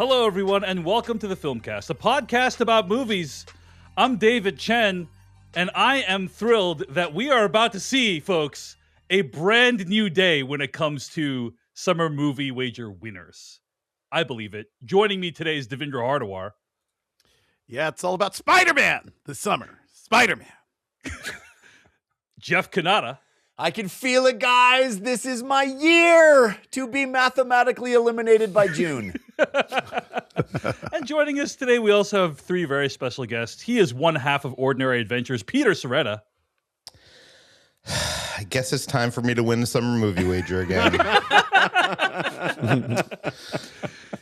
Hello, everyone, and welcome to the Filmcast, a podcast about movies. I'm David Chen, and I am thrilled that we are about to see, folks, a brand new day when it comes to summer movie wager winners. I believe it. Joining me today is Devindra Hardawar. Yeah, it's all about Spider-Man this summer. Spider-Man. Jeff Kanata. I can feel it, guys. This is my year to be mathematically eliminated by June. And joining us today, we also have three very special guests. He is one half of Ordinary Adventures, Peter Sciretta. I guess it's time for me to win the summer movie wager again.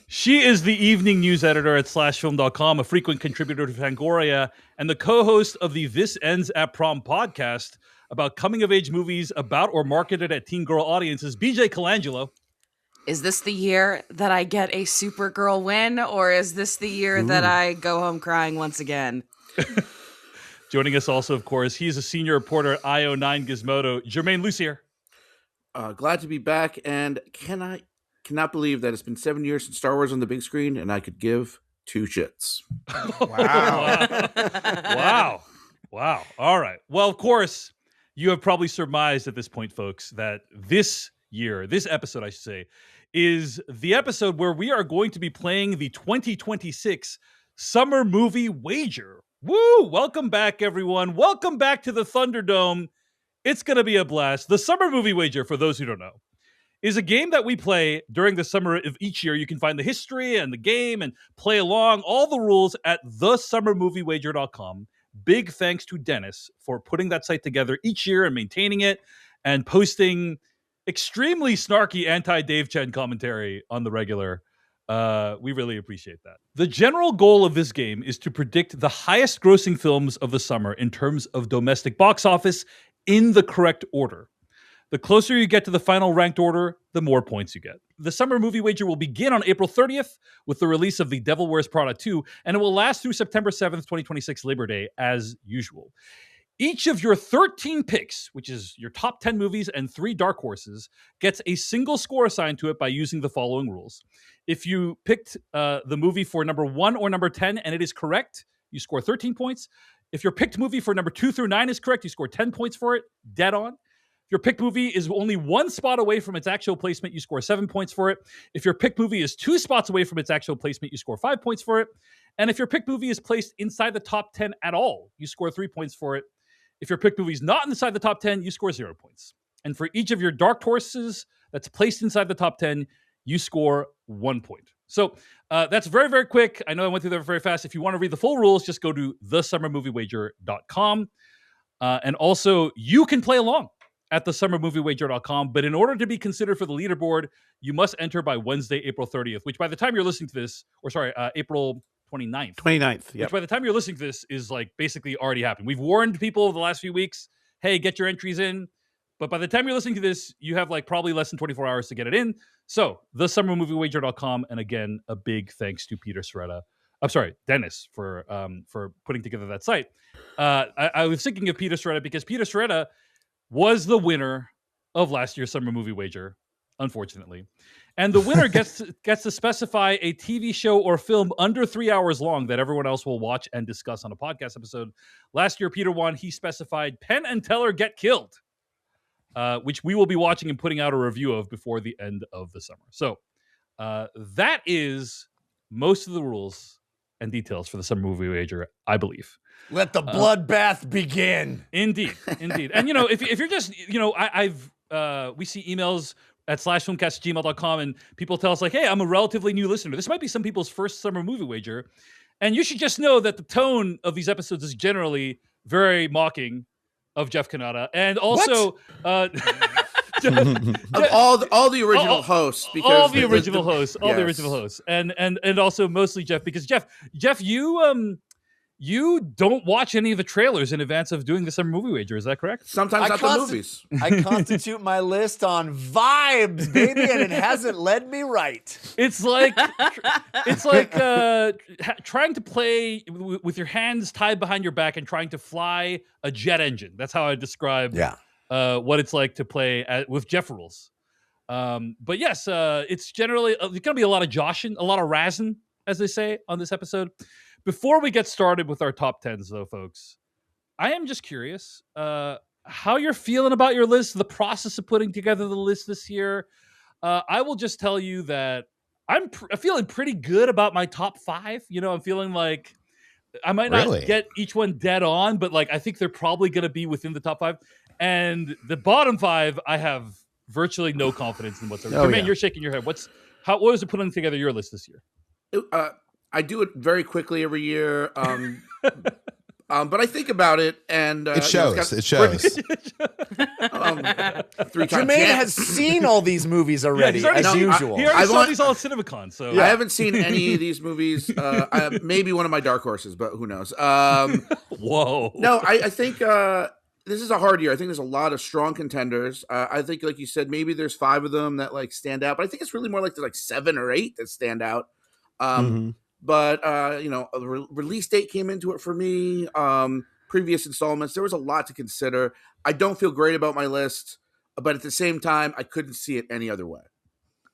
She is the evening news editor at slashfilm.com, a frequent contributor to Fangoria, and the co-host of the This Ends at Prom podcast about coming-of-age movies about or marketed at teen girl audiences, BJ Colangelo. Is this the year that I get a Supergirl win, or is this the year that I go home crying once again? Joining us also, of course, he's a senior reporter at IO9 Gizmodo, Germain Lussier. Glad to be back, and cannot believe that it's been 7 years since Star Wars on the big screen, and I could give two shits. Wow. All right. Well, of course, you have probably surmised at this point, folks, that this episode, I should say, is the episode where we are going to be playing the 2026 Summer Movie Wager. Woo! Welcome back, everyone. Welcome back to the Thunderdome. It's going to be a blast. The Summer Movie Wager, for those who don't know, is a game that we play during the summer of each year. You can find the history and the game and play along, all the rules at thesummermoviewager.com. Big thanks to Dennis for putting that site together each year and maintaining it and posting extremely snarky anti-Dave Chen commentary on the regular. We really appreciate that. The general goal of this game is to predict the highest grossing films of the summer in terms of domestic box office in the correct order. The closer you get to the final ranked order, the more points you get. The Summer Movie Wager will begin on April 30th with the release of The Devil Wears Prada 2, and it will last through September 7th, 2026, Labor Day, as usual. Each of your 13 picks, which is your top 10 movies and 3 dark horses, gets a single score assigned to it by using the following rules. If you picked the movie for number 1 or number 10 and it is correct, you score 13 points. If your picked movie for number 2 through 9 is correct, you score 10 points for it, dead on. If your picked movie is only 1 spot away from its actual placement, you score 7 points for it. If your picked movie is 2 spots away from its actual placement, you score 5 points for it. And if your picked movie is placed inside the top 10 at all, you score 3 points for it. If your picked movie is not inside the top 10, you score 0 points. And for each of your dark horses that's placed inside the top 10, you score 1 point. So that's very, very quick. I know I went through that very fast. If you want to read the full rules, just go to thesummermoviewager.com. And also, you can play along at thesummermoviewager.com. But in order to be considered for the leaderboard, you must enter by Wednesday, April 30th, which by the time you're listening to this, April 29th. 29th, Which by the time you're listening to this is like basically already happened. We've warned people over the last few weeks, hey, get your entries in. But by the time you're listening to this, you have like probably less than 24 hours to get it in. So thesummermoviewager.com. And again, a big thanks to Dennis for putting together that site. I was thinking of Peter Sciretta because Peter Sciretta was the winner of last year's Summer Movie Wager, unfortunately. And the winner gets to specify a TV show or film under 3 hours long that everyone else will watch and discuss on a podcast episode. Last year, Peter won. He specified Penn and Teller Get Killed, which we will be watching and putting out a review of before the end of the summer. So that is most of the rules and details for the Summer Movie Wager, I believe. Let the bloodbath begin. Indeed. And, if you're just, we see emails at /filmcast@gmail.com and people tell us like, hey, I'm a relatively new listener. This might be some people's first Summer Movie Wager. And you should just know that the tone of these episodes is generally very mocking of Jeff Kanata. And also... of all the original hosts, because all the original hosts, and also mostly Jeff, because Jeff, you don't watch any of the trailers in advance of doing the Summer Movie Wager. Is that correct? Sometimes not the movies. I constitute my list on vibes, baby, and it hasn't led me right. It's like trying to play with your hands tied behind your back and trying to fly a jet engine. That's how I describe what it's like to play with Jeff rules. But yes, it's generally going to be a lot of joshing, a lot of razzing as they say on this episode. Before we get started with our top 10s, though, folks, I am just curious how you're feeling about your list, the process of putting together the list this year. I will just tell you that I'm feeling pretty good about my top 5. I'm feeling like I might not Really? get each one dead on, but like I think they're probably going to be within the top 5. And the bottom 5, I have virtually no confidence in whatsoever. Germain, you're shaking your head. What was it putting together your list this year? I do it very quickly every year. But I think about it, and It shows. It shows. 3 times. Jermaine has seen all these movies already, he's already as seen- usual. He already I saw want- these all at CinemaCon. So I haven't seen any of these movies. Maybe one of my dark horses, but who knows? whoa. No, I think this is a hard year. I think there's a lot of strong contenders. I think, like you said, maybe there's 5 of them that like stand out, but I think it's really more like there's like 7 or 8 that stand out. But a release date came into it for me. Previous installments, there was a lot to consider. I don't feel great about my list, but at the same time, I couldn't see it any other way.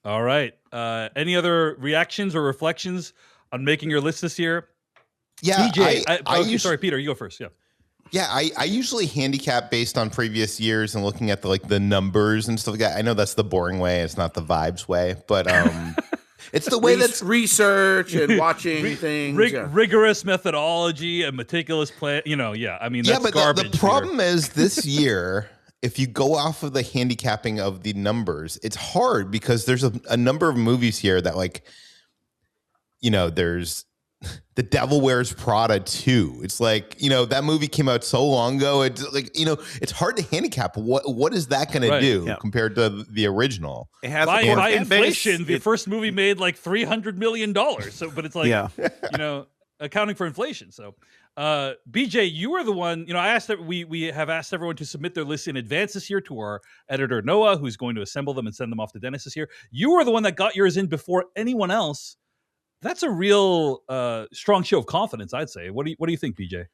All right. Any other reactions or reflections on making your list this year? Yeah, PJ, sorry, Peter, you go first. Yeah. Yeah, I usually handicap based on previous years and looking at the numbers and stuff like that. I know that's the boring way; it's not the vibes way, but it's the way that's research and watching things, rigorous methodology and meticulous plan. I mean, that's but garbage. the problem is this year, if you go off of the handicapping of the numbers, it's hard because there's a number of movies here that there's The Devil Wears Prada 2. It's like, that movie came out so long ago. It's like, it's hard to handicap. What is that going to do compared to the original? It has by inflation, the It- first movie made like $300 million. So, but it's like, accounting for inflation. So, BJ, you were the one, I asked that we have asked everyone to submit their lists in advance this year to our editor, Noah, who's going to assemble them and send them off to Dennis this year. You were the one that got yours in before anyone else. That's a real strong show of confidence, I'd say. What do you think, BJ?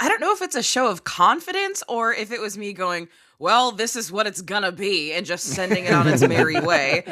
I don't know if it's a show of confidence or if it was me going, well, this is what it's gonna be, and just sending it on its merry way.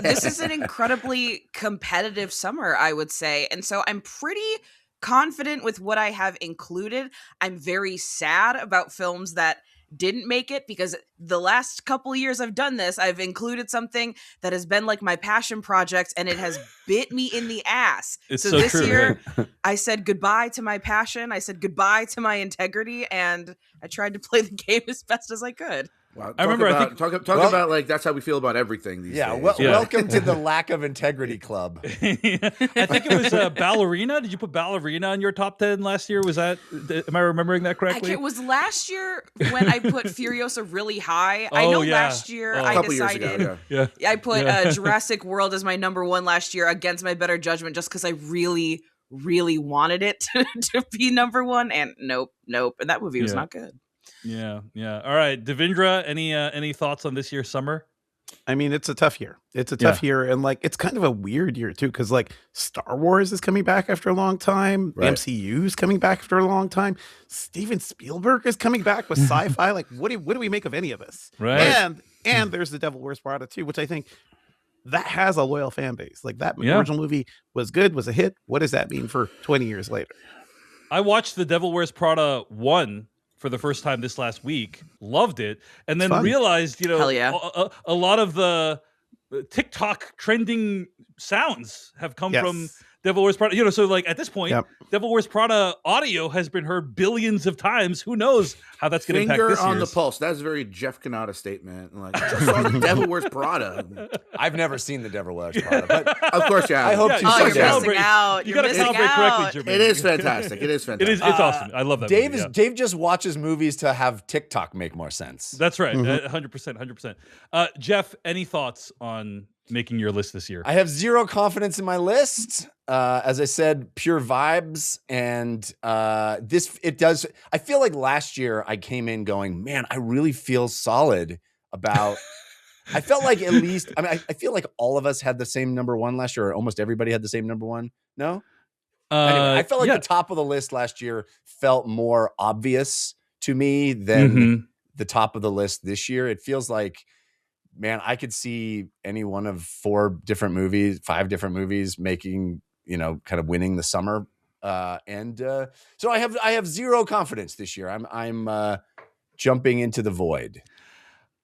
This is an incredibly competitive summer, I would say. And so I'm pretty confident with what I have included. I'm very sad about films that didn't make it, because the last couple of years I've done this, I've included something that has been like my passion project, and it has bit me in the ass. It's so so this true, year, right? I said goodbye to my passion. I said goodbye to my integrity, and I tried to play the game as best as I could. Wow, I remember. Talk about like that's how we feel about everything these days. Welcome to the lack of integrity club. I think it was Ballerina. Did you put Ballerina on your top 10 last year? Was that? Am I remembering that correctly? It was last year when I put Furiosa really high. I know last year I couple years decided ago, yeah. I put Jurassic World as my number 1 last year against my better judgment, just because I really, really wanted it to be number 1. And nope. And that movie was not good. Yeah. All right, Devindra, any thoughts on this year's summer? I mean, it's a tough year. It's a tough year, and it's kind of a weird year too, because Star Wars is coming back after a long time. Right. MCU is coming back after a long time. Steven Spielberg is coming back with sci-fi. What do we make of any of this? Right. And there's The Devil Wears Prada 2, which I think that has a loyal fan base. That original movie was good, was a hit. What does that mean for 20 years later? I watched The Devil Wears Prada 1 for the first time this last week, loved it, and then realized, Hell yeah. a lot of the TikTok trending sounds have come from Devil Wears Prada. So at this point, Devil Wears Prada audio has been heard billions of times. Who knows how that's going to impact this Finger on year's. the pulse. That's a very Jeff Kanata statement. Just saw The Devil Wears Prada. I've never seen The Devil Wears Prada, but Of course, yeah. I hope to Oh, you're someday. missing out. You You're got to missing calibrate correctly, out. Jermaine. It is fantastic. It's It's awesome. I love that Dave movie, Dave just watches movies to have TikTok make more sense. That's right. 100%. Jeff, any thoughts on making your list this year? I have zero confidence in my list. As I said, pure vibes. And I feel like last year I came in going, man, I really feel solid about, I felt like at least, I feel like all of us had the same number 1 last year, or almost everybody had the same number 1. No? Anyway, I felt like the top of the list last year felt more obvious to me than the top of the list this year. It feels like, man, I could see any one of 5 different movies making kind of winning the summer. So I have zero confidence this year. I'm jumping into the void.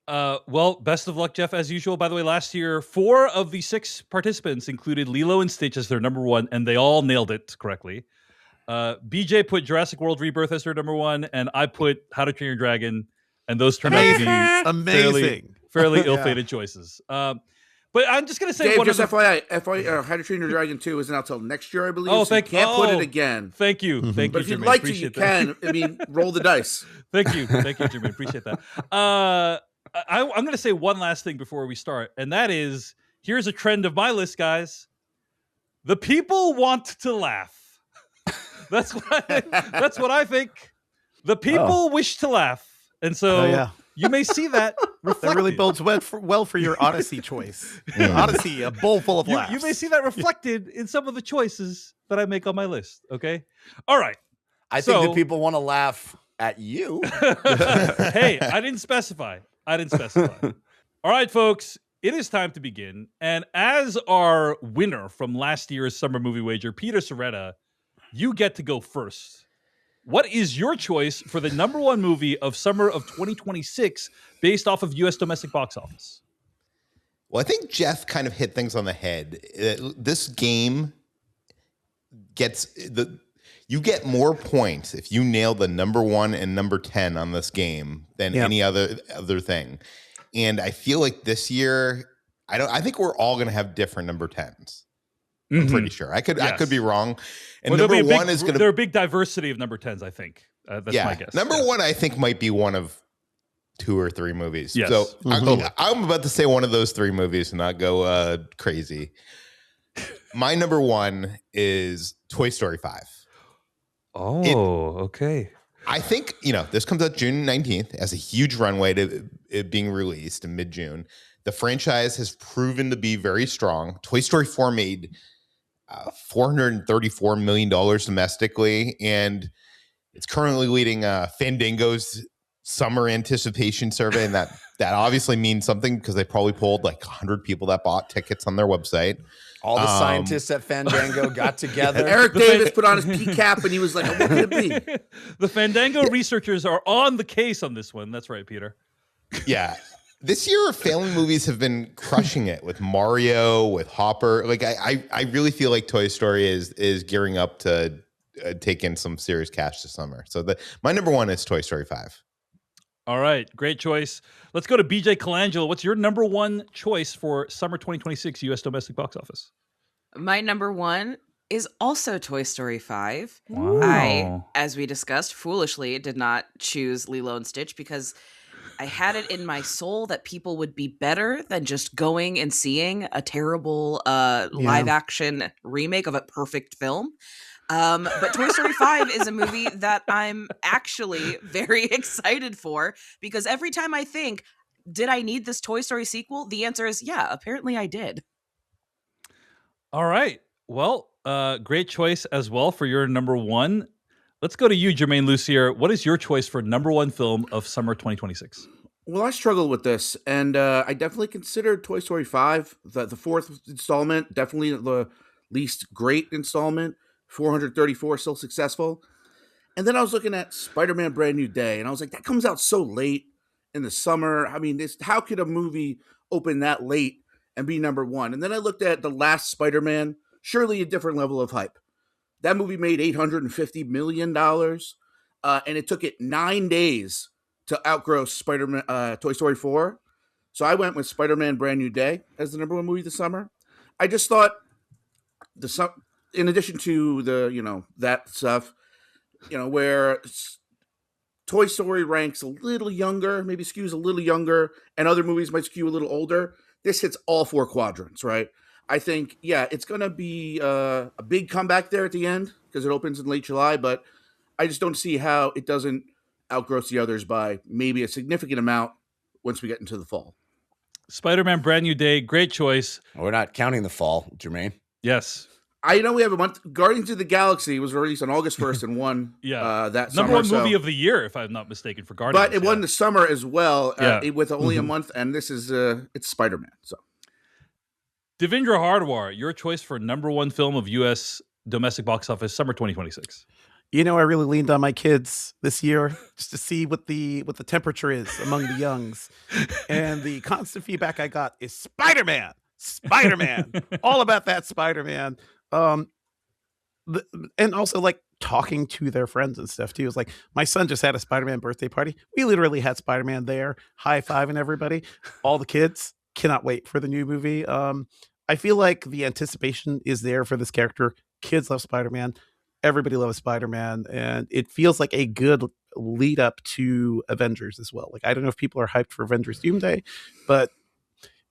Well, best of luck, Jeff, as usual. By the way, last year, 4 of the 6 participants included Lilo and Stitch as their number 1, and they all nailed it correctly. BJ put Jurassic World Rebirth as their number 1, and I put How to Train Your Dragon, and those turned out to be fairly ill-fated choices. But I'm just going to say, Dave, just FYI, How to Train Your Dragon 2 isn't out till next year, I believe. Oh, so you can't put it again. Thank you. But you, if you'd Germain. like to, you can. I mean, roll the dice. Thank you, Germain. Appreciate that. I'm going to say one last thing before we start, and that is, here's a trend of my list, guys. The people want to laugh. That's what I think. The people wish to laugh, and so you may see that reflected. That really bodes well for your Odyssey choice. Odyssey, a bowl full of laughs. You may see that reflected in some of the choices that I make on my list. Okay, all right. I think the people want to laugh at you. Hey, I didn't specify. All right, folks, it is time to begin. And as our winner from last year's summer movie wager, Peter Sciretta, you get to go first. What is your choice for the number 1 movie of summer of 2026 based off of U.S. domestic box office? Well, I think Jeff kind of hit things on the head. This game you get more points if you nail the number 1 and number 10 on this game than any other thing. And I feel like this year, I think we're all going to have different number 10s. I'm pretty sure. I could be wrong. And number 1 is going to... There are a big diversity of number 10s, I think. That's my guess. Number 1, I think, might be one of 2 or 3 movies. Yes. So I'm about to say one of those 3 movies and not go crazy. My number 1 is Toy Story 5. Okay. I think, this comes out June 19th as a huge runway to it being released in mid-June. The franchise has proven to be very strong. Toy Story 4 made $434 million domestically, and it's currently leading Fandango's summer anticipation survey, and that obviously means something because they probably polled like 100 people that bought tickets on their website. All the scientists at Fandango got together. Eric Davis put on his PCAP and he was like, what could it be? The Fandango researchers are on the case on this one. That's right, Peter. Yeah. This year, family movies have been crushing it with Mario, with Hopper. Like, I really feel like Toy Story is gearing up to take in some serious cash this summer. So my number 1 is Toy Story 5. All right, great choice. Let's go to BJ Colangelo. What's your number 1 choice for summer 2026 U.S. domestic box office? My number 1 is also Toy Story 5. Wow. I, as we discussed, foolishly did not choose Lilo and Stitch because I had it in my soul that people would be better than just going and seeing a terrible live action remake of a perfect film. But Toy Story 5 is a movie that I'm actually very excited for because every time I think, did I need this Toy Story sequel? The answer is, yeah, apparently I did. All right. Well, great choice as well for your number 1. Let's go to you, Germain Lussier. What is your choice for number 1 film of summer 2026? Well, I struggled with this, and I definitely considered Toy Story 5, the 4th installment, definitely the least great installment. 434 still successful. And then I was looking at Spider-Man Brand New Day, and I was like, that comes out so late in the summer. I mean, how could a movie open that late and be number 1? And then I looked at the last Spider-Man, surely a different level of hype. That movie made $850 million, and it took it 9 days to outgross Spider-Man, Toy Story 4. So I went with Spider-Man Brand New Day as the number 1 movie this summer. I just thought in addition to the, that stuff, where Toy Story ranks a little younger, maybe skews a little younger, and other movies might skew a little older, this hits all 4 quadrants, right? I think, it's going to be a big comeback there at the end because it opens in late July, but I just don't see how it doesn't outgross the others by maybe a significant amount once we get into the fall. Spider-Man Brand New Day, great choice. We're not counting the fall, Germain. Yes. I know we have a month. Guardians of the Galaxy was released on August 1st and won that number summer. 1 movie of the year, if I'm not mistaken, for Guardians. But it won the summer as well with only a month, and this is it's Spider-Man. So Devindra Hardwar, your choice for number one film of U.S. domestic box office summer 2026. I really leaned on my kids this year just to see what the temperature is among the youngs, and the constant feedback I got is Spider-Man, all about that Spider-Man. And also like talking to their friends and stuff too. It's like my son just had a Spider-Man birthday party. We literally had Spider-Man there, high-fiving everybody. All the kids cannot wait for the new movie. I feel like the anticipation is there for this character. Kids love Spider-Man. Everybody loves Spider-Man, and it feels like a good lead up to Avengers as well. Like, I don't know if people are hyped for Avengers Doomsday, but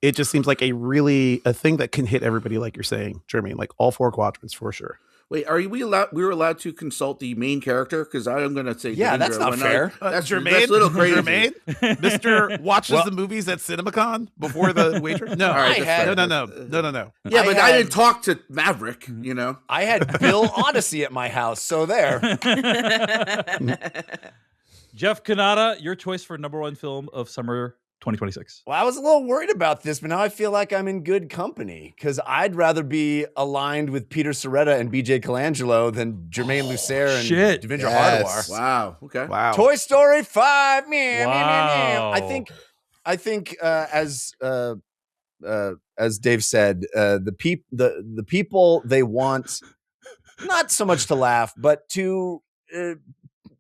it just seems like a thing that can hit everybody, like you're saying, Germain, like all 4 quadrants for sure. Wait, we were allowed to consult the main character? Because I am going to say, yeah, that's not fair. That's Germain, that's a little crazy. Germain, Mr. watches the movies at CinemaCon before the wager. No, right, no. Yeah, but I didn't talk to Maverick. I had Bill Odyssey at my house, so there. Jeff Kanata, your choice for number one film of summer 2026. Well, I was a little worried about this, but now I feel like I'm in good company because I'd rather be aligned with Peter Sciretta and BJ Colangelo than Germain Lussier and Devindra Hardwar. Wow. Okay. Wow. Toy Story 5. Wow. I think as Dave said, the people, they want not so much to laugh, but to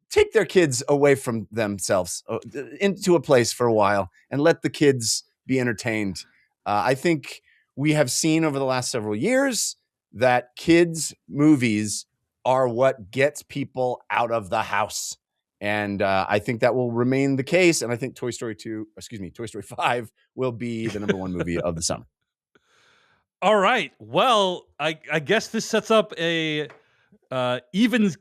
take their kids away from themselves into a place for a while and let the kids be entertained. I think we have seen over the last several years that kids' movies are what gets people out of the house. And I think that will remain the case. And I think Toy Story 5 will be the number one movie of the summer. All right. Well, I guess this sets up a even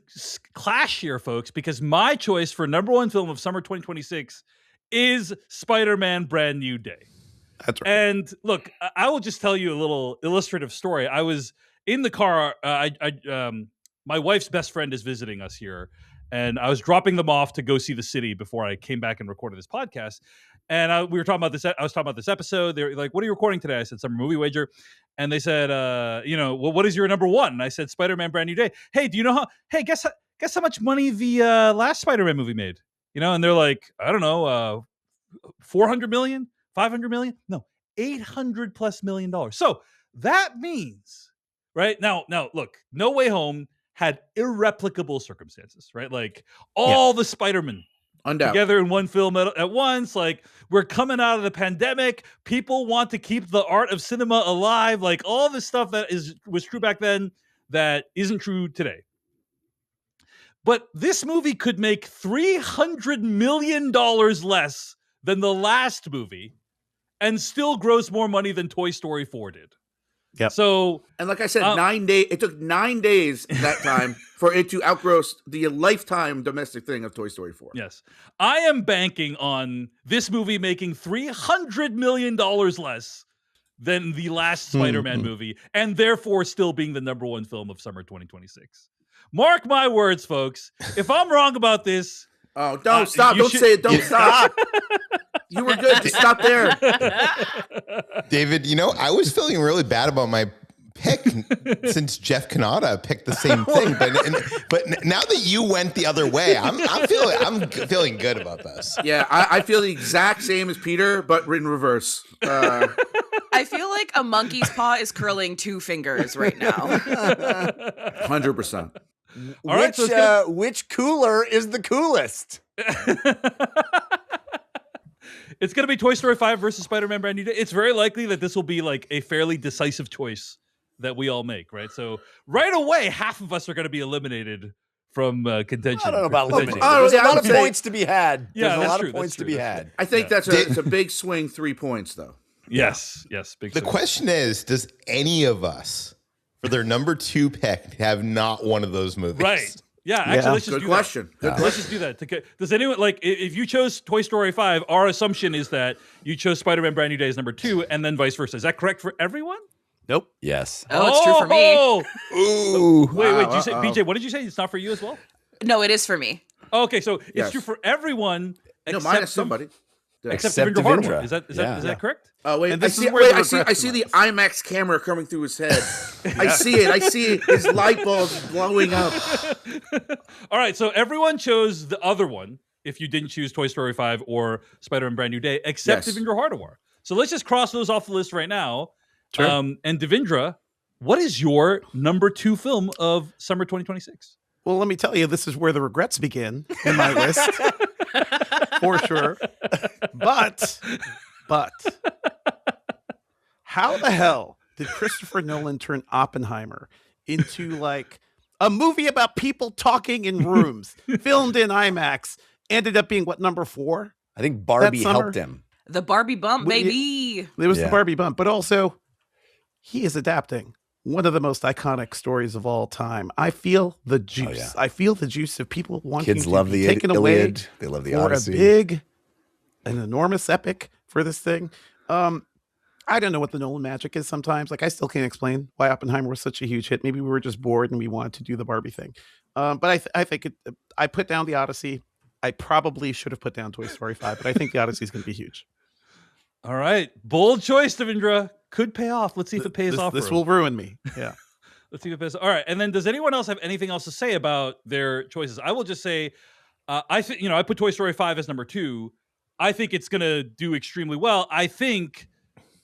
clash here, folks, because my choice for number one film of summer 2026 is Spider-Man Brand New Day. That's right. And look, I will just tell you a little illustrative story. I was in the car. My wife's best friend is visiting us here, and I was dropping them off to go see the city before I came back and recorded this podcast. And we were talking about this. I was talking about this episode. They're like, "What are you recording today?" I said, "Summer Movie Wager." And they said, well, what is your number one? And I said, Spider-Man Brand New Day. Hey, do you know how? Hey, guess how much money the last Spider-Man movie made? And they're like, I don't know, 400 million, 500 million? No, $800+ million. So that means, right now, look, No Way Home had irreplicable circumstances, right? Like all the Spider-Man together in one film at once. Like, we're coming out of the pandemic. People want to keep the art of cinema alive. Like, all this stuff that was true back then that isn't true today. But this movie could make $300 million less than the last movie and still gross more money than Toy Story 4 did. Yep. So, and like I said, 9 days. It took 9 days that time for it to outgross the lifetime domestic thing of Toy Story 4. Yes, I am banking on this movie making $300 million less than the last Spider-Man movie, and therefore still being the number one film of summer 2026. Mark my words, folks. If I'm wrong about this, don't stop! Don't say it! Don't stop! You were good. Just stop there. David, I was feeling really bad about my pick since Jeff Kanata picked the same thing. But now that you went the other way, I'm feeling good about this. Yeah, I feel the exact same as Peter, but in reverse. I feel like a monkey's paw is curling 2 fingers right now. 100%. Which cooler is the coolest? It's going to be Toy Story 5 versus Spider-Man Brand New Day. It's very likely that this will be like a fairly decisive choice that we all make, right? So right away, half of us are going to be eliminated from contention. I don't know about eliminated. There's a lot of points to be had. Yeah, There's a lot true, of points to be had. I think it's a big swing, 3 points, though. Yes, big The swing. question is, does any of us, for their number 2 pick, have not one of those movies? Right. Yeah, actually, let's just Good do question. that. Let's just do that. Does anyone, like, if you chose Toy Story 5, our assumption is that you chose Spider-Man Brand New Day as number 2, and then vice versa. Is that correct for everyone? Nope. Yes. Oh, it's true for me. Ooh. Wait, did you say, BJ, what did you say? It's not for you as well? No, it is for me. Okay, so it's Yes. true for everyone. No, except minus somebody. Except Except Devindra Hardawar. Devindra. Is that correct? Oh wait, And I this see. is where Wait, the I see. I regrets see the come. IMAX camera coming through his head. I see it. I see his light bulbs blowing up. All right, so everyone chose the other one if you didn't choose Toy Story 5 or Spider-Man Brand New Day, except Yes. Devindra Hardawar. So let's just cross those off the list right now. Sure. And Devindra, what is your number 2 film of summer 2026? Well, let me tell you, this is where the regrets begin in my list, for sure. But, how the hell did Christopher Nolan turn Oppenheimer into like a movie about people talking in rooms, filmed in IMAX, ended up being what, number 4? I think Barbie summer? helped him. The Barbie bump, Well, baby. It was Yeah. the Barbie bump, but also he is adapting one of the most iconic stories of all time. I feel the juice. yeah. I feel the juice of people wanting Kids to love be the taken away Iliad. They love the for Odyssey. an enormous epic for this thing. I don't know what the Nolan magic is sometimes. Like, I still can't explain why Oppenheimer was such a huge hit. Maybe we were just bored and we wanted to do the Barbie thing. But I think I put down the Odyssey. I probably should have put down Toy Story 5, but I think the Odyssey is going to be huge. All right, bold choice, Devindra. Could pay off. Let's see if it pays off. This for him. will ruin me. Yeah. Let's see if it pays. All right, and then does anyone else have anything else to say about their choices? I will just say, I think I put Toy Story 5 as number 2. I think it's going to do extremely well. I think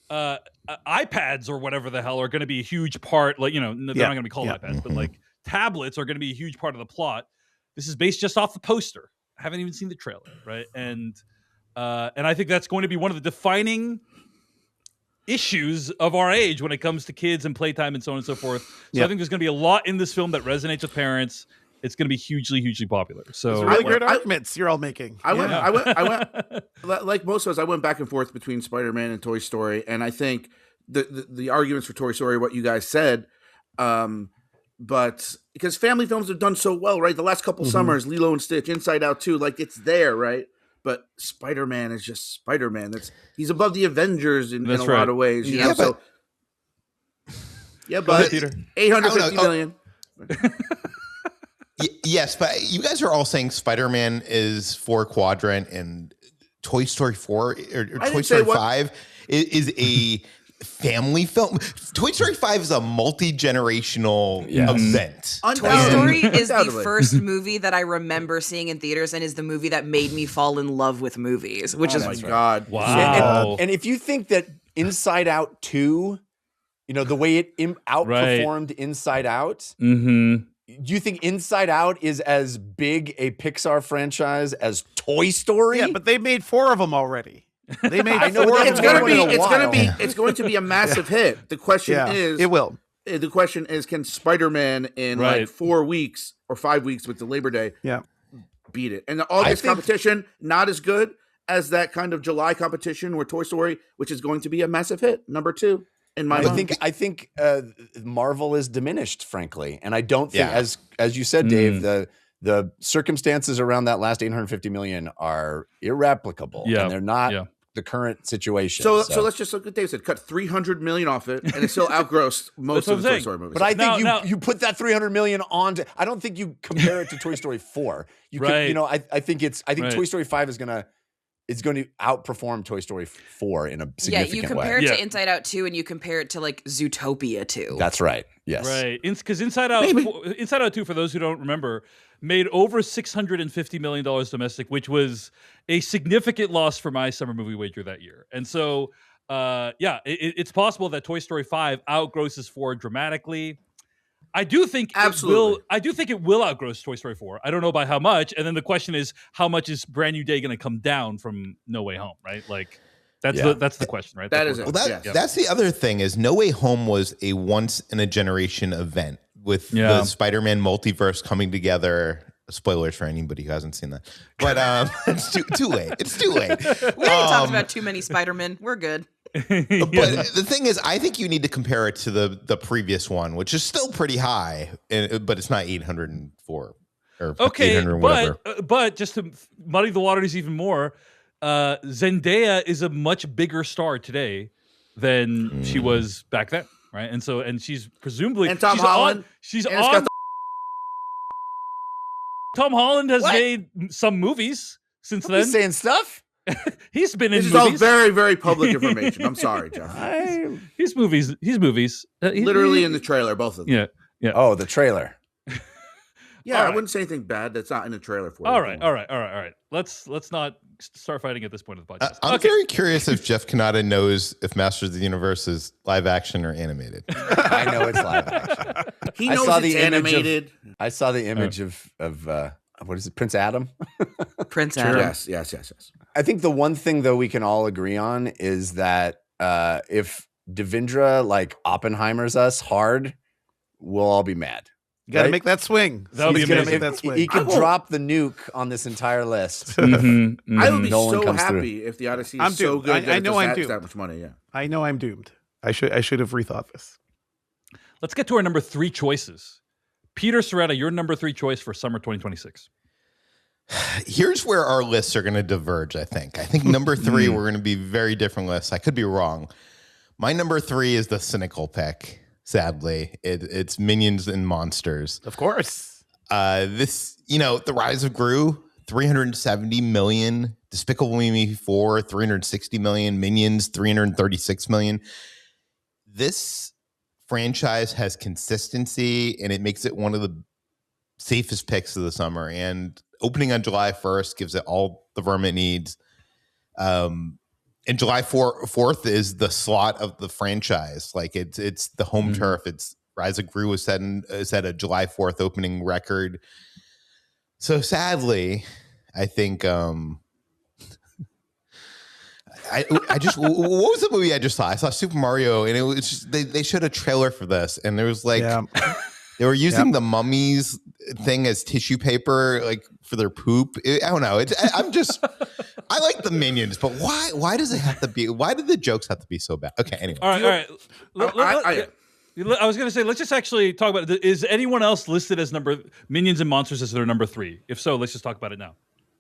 iPads or whatever the hell are going to be a huge part. Like, they're not going to be called iPads, but like tablets are going to be a huge part of the plot. This is based just off the poster. I haven't even seen the trailer, right? And I think that's going to be one of the defining issues of our age when it comes to kids and playtime and so on and so forth. So I think there's going to be a lot in this film that resonates with parents. It's going to be hugely, hugely popular. So Really great arguments you're all making. I went like most of us. I went back and forth between Spider-Man and Toy Story, and I think the arguments for Toy Story, what you guys said, but because family films have done so well, right? The last couple summers, Lilo and Stitch, Inside Out 2, like it's there, right? But Spider-Man is just Spider-Man. He's above the Avengers in a lot of ways. You know? but- But Peter. 850 million. Yes, but you guys are all saying Spider-Man is 4 quadrant and Toy Story 4 or Toy Story 5 is a family film. Toy Story 5 is a multi-generational event. Toy Story is the first movie that I remember seeing in theaters and is the movie that made me fall in love with movies, which is my God. Wow. And if you think that Inside Out 2, the way it outperformed Inside Out, do you think Inside Out is as big a Pixar franchise as Toy Story? Yeah, but they made 4 of them already. They made I know, 4 but of It's them. going to be a massive hit. The question is, it will. The question is, can Spider-Man in like 4 weeks or 5 weeks with the Labor Day beat it? And the August competition, not as good as that kind of July competition where Toy Story, which is going to be a massive hit, number 2 in my mind. I think Marvel is diminished, frankly, and I don't think, as you said, Dave, the circumstances around that last 850 million are irreplicable, and they're not the current situation. So let's just look at Dave said, cut 300 million off it, and it still outgrossed most of the Toy Story movies. But I think you put that 300 million on to, I don't think you compare it to Toy Story 4. I think Toy Story 5 is going to outperform Toy Story 4 in a significant way. Yeah, you compare it to Inside Out 2 and you compare it to like Zootopia 2. That's right. Yes. Right. Because Inside Out 2, for those who don't remember, made over $650 million domestic, which was a significant loss for my summer movie wager that year. And so, it's possible that Toy Story 5 outgrosses 4 dramatically. I do think it will outgross Toy Story 4. I don't know by how much. And then the question is, how much is Brand New Day going to come down from No Way Home, right? Like, that's the question, right? That is it. Well, that's the other thing is No Way Home was a once in a generation event with the Spider-Man multiverse coming together. Spoilers for anybody who hasn't seen that, but it's too late. It's too late. We already talked about too many Spider-Men. We're good. But the thing is, I think you need to compare it to the previous one, which is still pretty high, but it's not 804 or 800 whatever. But just to muddy the waters even more, Zendaya is a much bigger star today than she was back then, right? And she's presumably Tom Holland. She's on. Tom Holland has made some movies since then. He's saying stuff. He's been in This is movies. all very, very public information. I'm sorry, Jeff. He's movies. Literally in the trailer, both of them. Yeah. Oh, the trailer. Yeah, All I right. wouldn't say anything bad that's not in the trailer for All you. right. Let's not start fighting at this point of the podcast. I'm very curious if Jeff Kanata knows if Masters of the Universe is live action or animated. I know it's live action. He I knows saw it's the image animated. I saw the image of what is it, Prince Adam? Prince Adam. Yes. I think the one thing though we can all agree on is that if Devindra like Oppenheimers us hard, we'll all be mad. You got to Right? make that swing. That would be He's gonna amazing. make that swing. He could I won't- drop the nuke on this entire list. I would be Nolan so comes happy if the Odyssey I'm is so doomed. good that I it know just I'm adds doomed. that much money. Yeah. I know I'm doomed. I should have rethought this. Let's get to our number 3 choices. Peter Sciretta, your number 3 choice for summer 2026. Here's where our lists are going to diverge, I think. I think number 3, we're going to be very different lists. I could be wrong. My number 3 is the cynical pick, sadly. It's Minions and Monsters. Of course. This, The Rise of Gru, 370 million. Despicable Me 4, 360 million. Minions, 336 million. This franchise has consistency, and it makes it one of the safest picks of the summer. And opening on July 1st gives it all the vermin it needs. And July 4th is the slot of the franchise. Like it's the home turf. It's Rise of Gru was set a July 4th opening record. So sadly, I think I just what was the movie I just saw? I saw Super Mario, and it was just, they showed a trailer for this, and there was like they were using the mummies thing as tissue paper, like for their poop. I don't know. I like the Minions, but why does it have to be? Why do the jokes have to be so bad? Okay, anyway. All right. I was going to say, let's just actually talk about it. Is anyone else listed as Minions and Monsters as their number 3? If so, let's just talk about it now.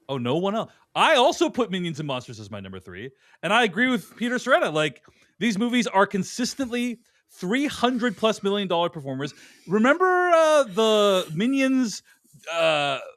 Oh, no one else. I also put Minions and Monsters as my number 3, and I agree with Peter Sciretta. Like, these movies are consistently $300+ million performers. Remember the Minions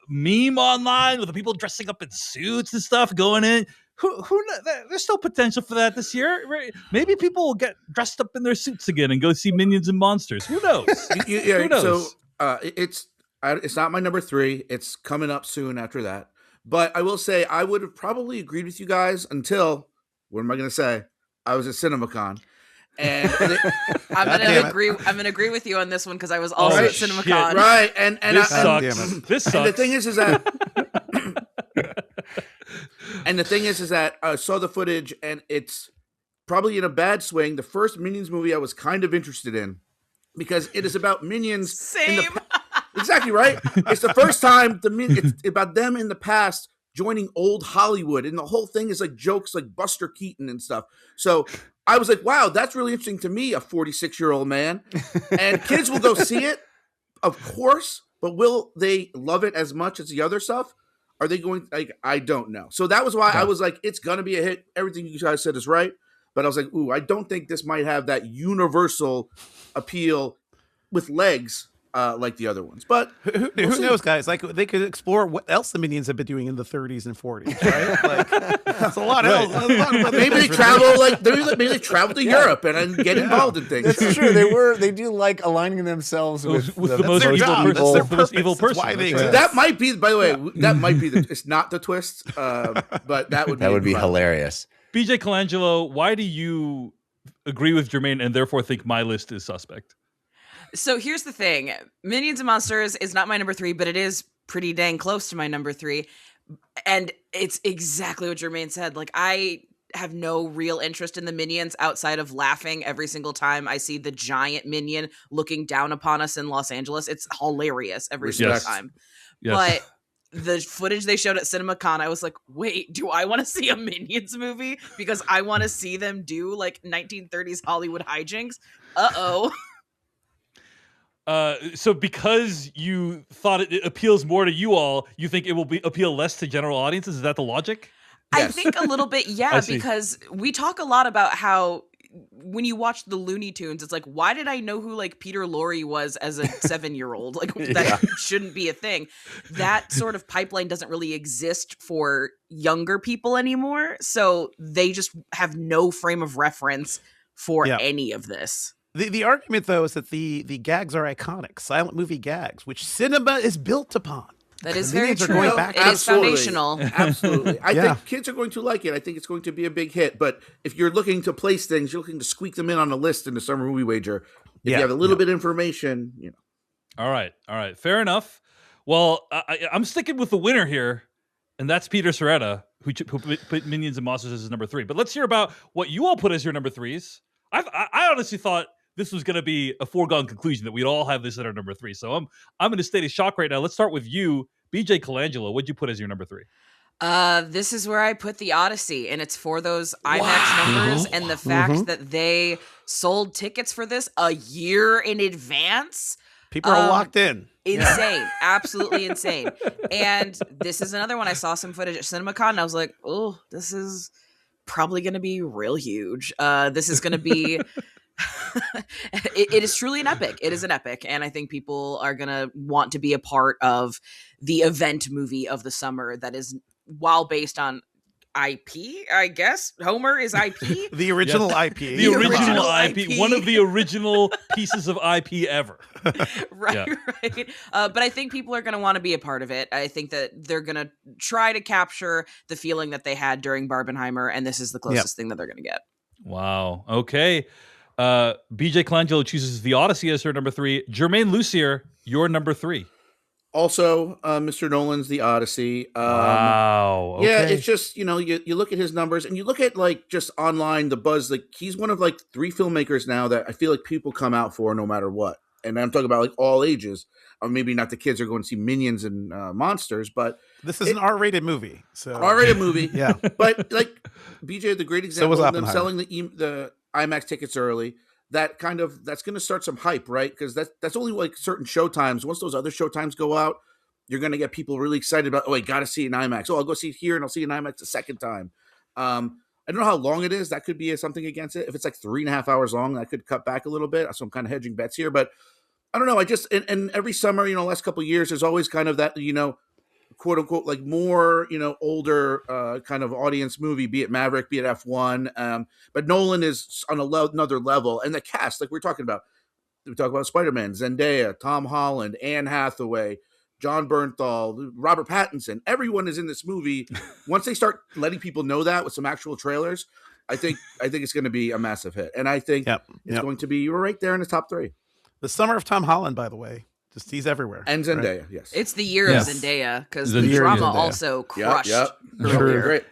meme online with the people dressing up in suits and stuff going in? Who there's still potential for that this year. Right? Maybe people will get dressed up in their suits again and go see Minions and Monsters. Who knows? Who knows? So it's not my number 3. It's coming up soon after that. But I will say I would have probably agreed with you guys until, what am I going to say? I was at CinemaCon. And I'm gonna agree with you on this one because I was also at CinemaCon. Right. And this sucks. This sucks. And the thing is that I saw the footage, and it's probably in a bad swing. The first Minions movie I was kind of interested in because it is about Minions. Same. Exactly right. It's the first time it's about them in the past joining old Hollywood, and the whole thing is like jokes like Buster Keaton and stuff. So I was like, wow, that's really interesting to me, a 46-year-old man. And kids will go see it, of course, but will they love it as much as the other stuff? Are they going, I don't know. So that was why I was like, it's going to be a hit. Everything you guys said is right. But I was like, ooh, I don't think this might have that universal appeal with legs like the other ones. But who knows, guys? Like, they could explore what else the Minions have been doing in the 30s and 40s, right? Like, that's a lot of maybe they travel maybe they travel to Europe and get involved in things. That's true. They do like aligning themselves with the most evil person. Why they That's right. That might be, by the way, it's not the twist, but that would be hilarious. BJ Colangelo, why do you agree with Germain and therefore think my list is suspect? So here's the thing. Minions and Monsters is not my number 3, but it is pretty dang close to my number 3. And it's exactly what Germain said. Like, I have no real interest in the Minions outside of laughing every single time I see the giant minion looking down upon us in Los Angeles. It's hilarious every single time. Yes. But the footage they showed at CinemaCon, I was like, wait, do I want to see a Minions movie? Because I want to see them do like 1930s Hollywood hijinks. Uh-oh. So because you thought it appeals more to you all, you think it will appeal less to general audiences? Is that the logic? I think a little bit, yeah, because we talk a lot about how when you watch the Looney Tunes, it's like, why did I know who like Peter Lorre was as a 7-year-old? Like that shouldn't be a thing. That sort of pipeline doesn't really exist for younger people anymore. So they just have no frame of reference for any of this. The argument, though, is that the gags are iconic, silent movie gags, which cinema is built upon. That is very true. Going back it is foundational. Absolutely. I think kids are going to like it. I think it's going to be a big hit. But if you're looking to place things, you're looking to squeak them in on a list in the summer movie wager. If you have a little bit of information, you know. All right. Fair enough. Well, I'm sticking with the winner here, and that's Peter Sciretta, who put Minions and Monsters as his number 3. But let's hear about what you all put as your number 3s. I honestly thought this was going to be a foregone conclusion that we'd all have this at our number 3. So I'm in a state of shock right now. Let's start with you, BJ Colangelo. What'd you put as your number 3? This is where I put The Odyssey, and it's for those IMAX numbers and the fact that they sold tickets for this a year in advance. People are locked in. Insane. Absolutely insane. And this is another one. I saw some footage at CinemaCon, and I was like, oh, this is probably going to be real huge. This is going to be... it is truly an epic. It is an epic, and I think people are gonna want to be a part of the event movie of the summer that is, while based on IP, I guess Homer is IP. The original IP. The original IP. One of the original pieces of IP ever. Right. But I think people are going to want to be a part of it. I think that they're going to try to capture the feeling that they had during Barbenheimer, and this is the closest thing that they're going to get. Wow. Okay. BJ Colangelo chooses The Odyssey as her number 3. Germain Lussier, your number 3. Also, Mr. Nolan's The Odyssey. Wow. Okay. Yeah, it's just, you look at his numbers and you look at like just online, the buzz, like he's one of like 3 filmmakers now that I feel like people come out for no matter what. And I'm talking about like all ages. Or maybe not the kids are going to see Minions and Monsters, but this is an R-rated movie. So R-rated movie. Yeah. But like BJ, the great example of them selling the IMAX tickets early, that's going to start some hype, right? Because that's only like certain showtimes. Once those other showtimes go out, you're going to get people really excited about, I got to see it in IMAX. I'll go see it here and I'll see it in IMAX a second time. I don't know how long it is. That could be something against it. If it's like 3.5 hours long, that could cut back a little bit. So I'm kind of hedging bets here, but I don't know. I just, and every summer, last couple of years, there's always kind of that, quote unquote, like more, older kind of audience movie, be it Maverick, be it F1. But Nolan is on another level. And the cast, like we're talking about, we talk about Spider-Man, Zendaya, Tom Holland, Anne Hathaway, John Bernthal, Robert Pattinson. Everyone is in this movie. Once they start letting people know that with some actual trailers, I think it's going to be a massive hit. And I think it's going to be, you're right there in the top 3. The summer of Tom Holland, by the way. Just he's everywhere. And Zendaya, yes. It's the year of Zendaya, because the drama also crushed. Great.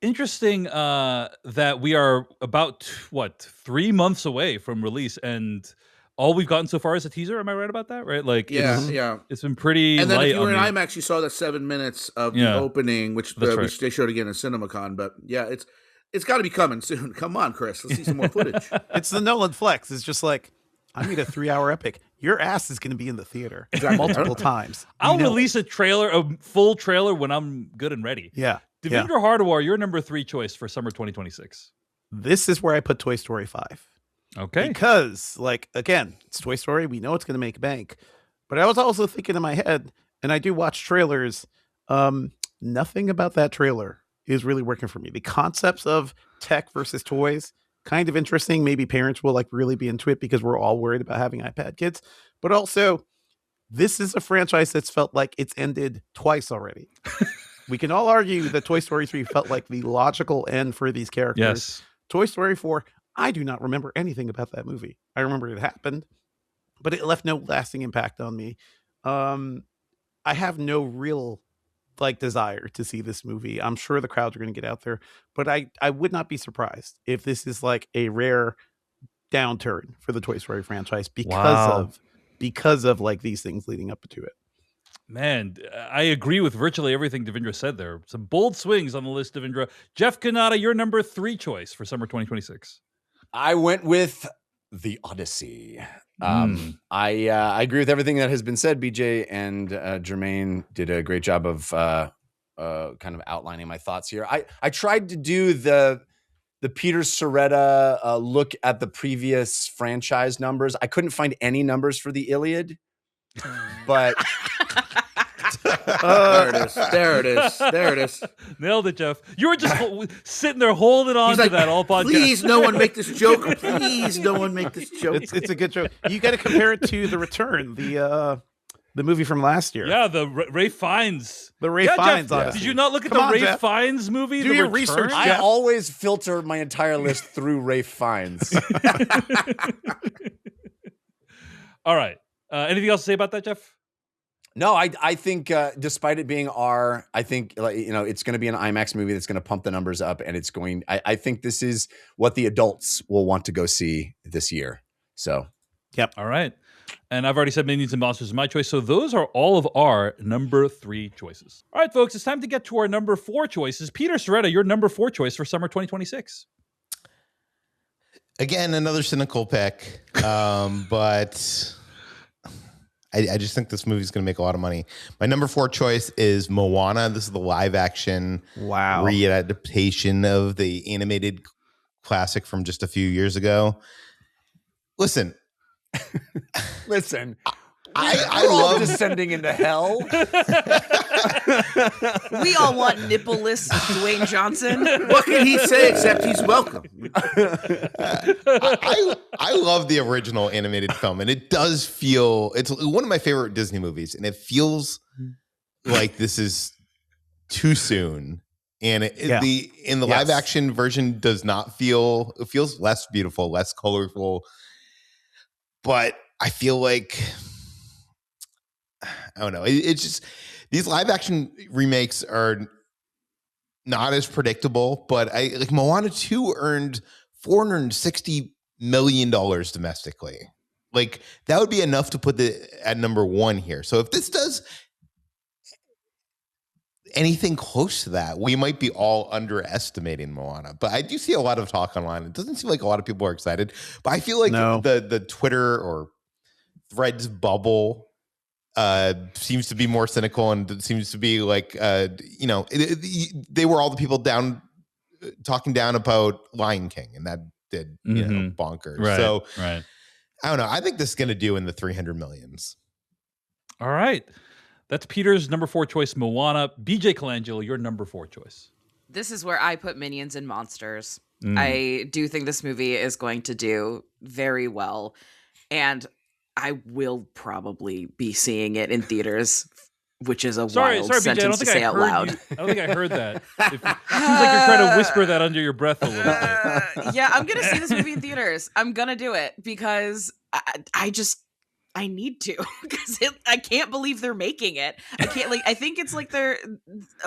Interesting that we are about, 3 months away from release, and all we've gotten so far is a teaser. Am I right about that? Right? Like, it's been pretty and then light. If you were in IMAX, you saw the 7 minutes of the opening, which they showed again in CinemaCon. But it's got to be coming soon. Come on, Chris. Let's see some more footage. It's the Nolan flex. It's just like, I made a 3-hour epic. Your ass is going to be in the theater multiple times. I'll release a full trailer when I'm good and ready. Yeah. Devindra Hardawar, your number 3 choice for summer 2026. This is where I put Toy Story 5. Okay. Because, again, it's Toy Story. We know it's going to make bank. But I was also thinking in my head, and I do watch trailers, nothing about that trailer is really working for me. The concepts of tech versus toys, kind of interesting. Maybe parents will really be into it because we're all worried about having iPad kids. But also, this is a franchise that's felt like it's ended twice already. We can all argue that Toy Story 3 felt like the logical end for these characters. Yes. Toy Story 4, I do not remember anything about that movie. I remember it happened, but it left no lasting impact on me. I have no real desire to see this movie. I'm sure the crowds are going to get out there, but I would not be surprised if this is a rare downturn for the Toy Story franchise because of these things leading up to it. Man, I agree with virtually everything Devindra said there. Some bold swings on the list, Devindra. Jeff Kanata, your number 3 choice for summer 2026. I went with The Odyssey. I agree with everything that has been said. BJ and Germain did a great job of kind of outlining my thoughts here. I tried to do the the Peter Sciretta look at the previous franchise numbers. I couldn't find any numbers for the Iliad, but There it is. There it is. There it is. Nailed it, Jeff. You were just sitting there holding on He's to like, that all podcast. please, no one make this joke. Please, no one make this joke. It's a good joke. You got to compare it to The Return, the movie from last year. Yeah, the Ray Fiennes. The Ray Yeah, Fiennes. Jeff, Odyssey. Did you not look at Come the on, Ray Jeff. Fiennes movie? Do The your Return? research, I Jeff. always filter my entire list through Rafe Fiennes. All right. Anything else to say about that, Jeff? No, I think despite it being R, I think it's going to be an IMAX movie that's going to pump the numbers up, and it's going. I think this is what the adults will want to go see this year. So, All right. And I've already said Minions and Monsters is my choice, so those are all of our number 3 choices. All right, folks, it's time to get to our number 4 choices. Peter Sciretta, your number 4 choice for summer 2026. Again, another cynical pick, but I just think this movie's going to make a lot of money. My number 4 choice is Moana. This is the live-action readaptation of the animated classic from just a few years ago. Listen, I love descending into hell. We all want nippleless Dwayne Johnson. What can he say except he's welcome? I love the original animated film, and it does feel it's one of my favorite Disney movies, and it feels like this is too soon. And the live action version does not feel, it feels less beautiful, less colorful. But I feel like, I don't know. It's just, these live action remakes are not as predictable, but Moana 2 earned $460 million domestically. Like, that would be enough to put at number 1 here. So if this does anything close to that, we might be all underestimating Moana. But I do see a lot of talk online. It doesn't seem like a lot of people are excited, but I feel like the Twitter or Threads bubble seems to be more cynical, and it seems to be like they were all the people talking down about Lion King, and that did bonkers. Right, so right. I don't know. I think this is going to do in the 300 millions. All right. That's Peter's number 4 choice, Moana. BJ Colangelo, your number 4 choice. This is where I put Minions and Monsters. I do think this movie is going to do very well, and I will probably be seeing it in theaters, which is a wild BJ, sentence to say out loud. I don't think I heard that. It seems like you're trying to whisper that under your breath a little bit. Yeah, I'm going to see this movie in theaters. I'm going to do it because I need to, because I can't believe they're making it. I can't I think it's like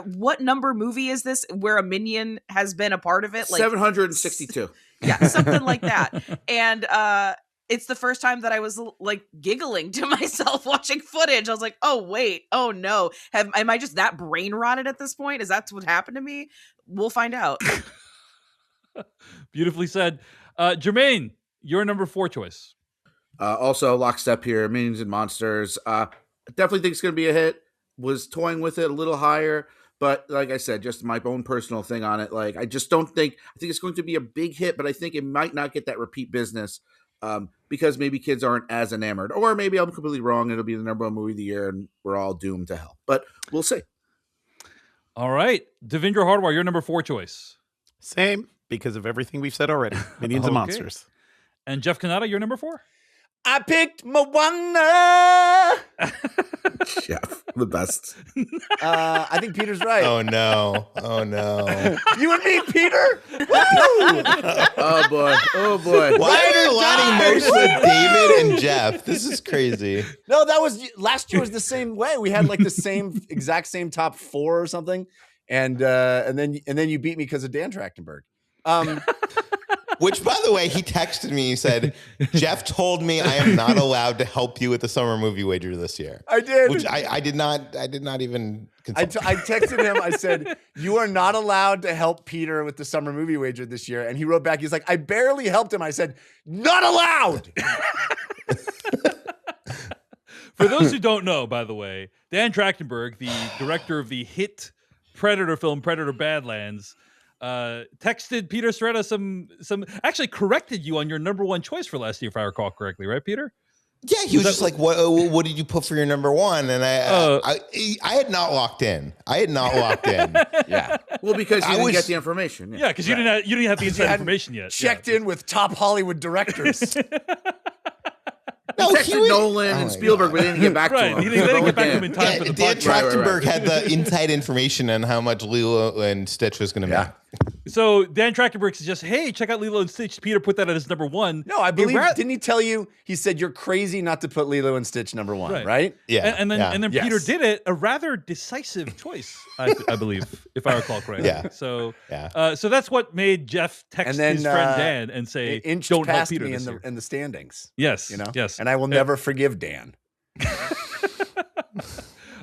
what number movie is this where a minion has been a part of it? Like 762. Yeah, something like that. And it's the first time that I was like giggling to myself watching footage. I was like, oh wait, oh no. Am I just that brain rotted at this point? Is that what happened to me? We'll find out. Beautifully said. Germain, your number 4 choice. Also, lockstep here, Minions and Monsters. Definitely think it's going to be a hit. Was toying with it a little higher, but like I said, just my own personal thing on it. Like, I just don't think, I think it's going to be a big hit, but I think it might not get that repeat business because maybe kids aren't as enamored. Or maybe I'm completely wrong. It'll be the number 1 movie of the year and we're all doomed to hell. But we'll see. All right. Devindra Hardwar, your number 4 choice. Same, because of everything we've said already. Minions and Monsters. And Jeff Kanata, your number 4? I picked Moana. Jeff, the best. I think Peter's right. Oh no. You and me, Peter. Woo! Oh boy. Why are you aligning most with David and Jeff? This is crazy. No, that was last year was the same way. We had like the exact same top 4 or something, and then you beat me because of Dan Trachtenberg. Which, by the way, he texted me. He said, "Jeff told me I am not allowed to help you with the summer movie wager this year." I did. Which I did not. I did not even. I texted him. I said, "You are not allowed to help Peter with the summer movie wager this year." And he wrote back. He's like, "I barely helped him." I said, "Not allowed." For those who don't know, by the way, Dan Trachtenberg, the director of the hit Predator film Predator Badlands, texted Peter Sciretta some actually corrected you on your number one choice for last year, if I recall correctly, right, Peter? Yeah, he was just like, "What did you put for your number one?" And I had not locked in. Yeah. Well, because you didn't get the information. Yeah, because you didn't have the inside information yet. Checked in with top Hollywood directors. He texted Nolan and Spielberg, but they didn't get back to him. They didn't get back to him in time for the Dan podcast. Trachtenberg had the inside information on how much Lilo and Stitch was going to make. So Dan Trachtenberg suggests, hey, check out Lilo and Stitch. Peter put that as number one. No, I believe, didn't he tell you? He said, you're crazy not to put Lilo and Stitch number one, right? Yeah. And then Peter did it, a rather decisive choice, I believe, if I recall correctly. Yeah. So that's what made Jeff text his friend Dan and say, don't help Peter me this year. in the standings. Yes. You know? Yes. And I will never forgive Dan.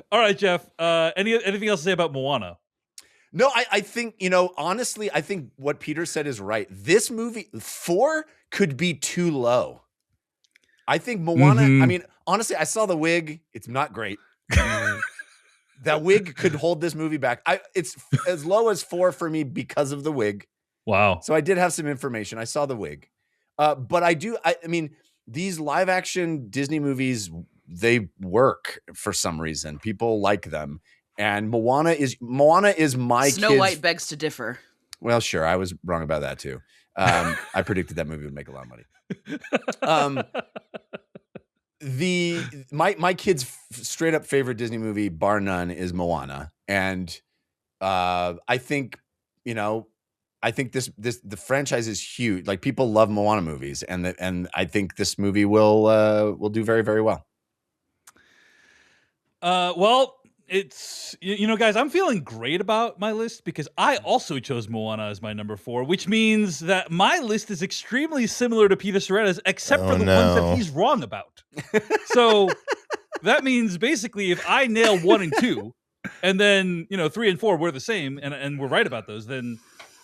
All right, Jeff. Anything else to say about Moana? No, I think, honestly, I think what Peter said is right. This movie, 4 could be too low. I think Moana, I mean, honestly, I saw the wig. It's not great. That wig could hold this movie back. It's as low as 4 for me because of the wig. Wow. So I did have some information. I saw the wig. But I mean, these live action Disney movies, they work for some reason. People like them. And Moana is my Snow White begs to differ. Well, sure. I was wrong about that too. I predicted that movie would make a lot of money. My kid's straight up favorite Disney movie, bar none, is Moana. And I think, the franchise is huge. Like, people love Moana movies, and I think this movie will do very, very well. Well, it's, guys, I'm feeling great about my list because I also chose Moana as my number 4, which means that my list is extremely similar to Peter Sciretta's, except for the ones that he's wrong about. So that means basically if I nail 1 and 2, and then 3 and 4 we're the same, and we're right about those, then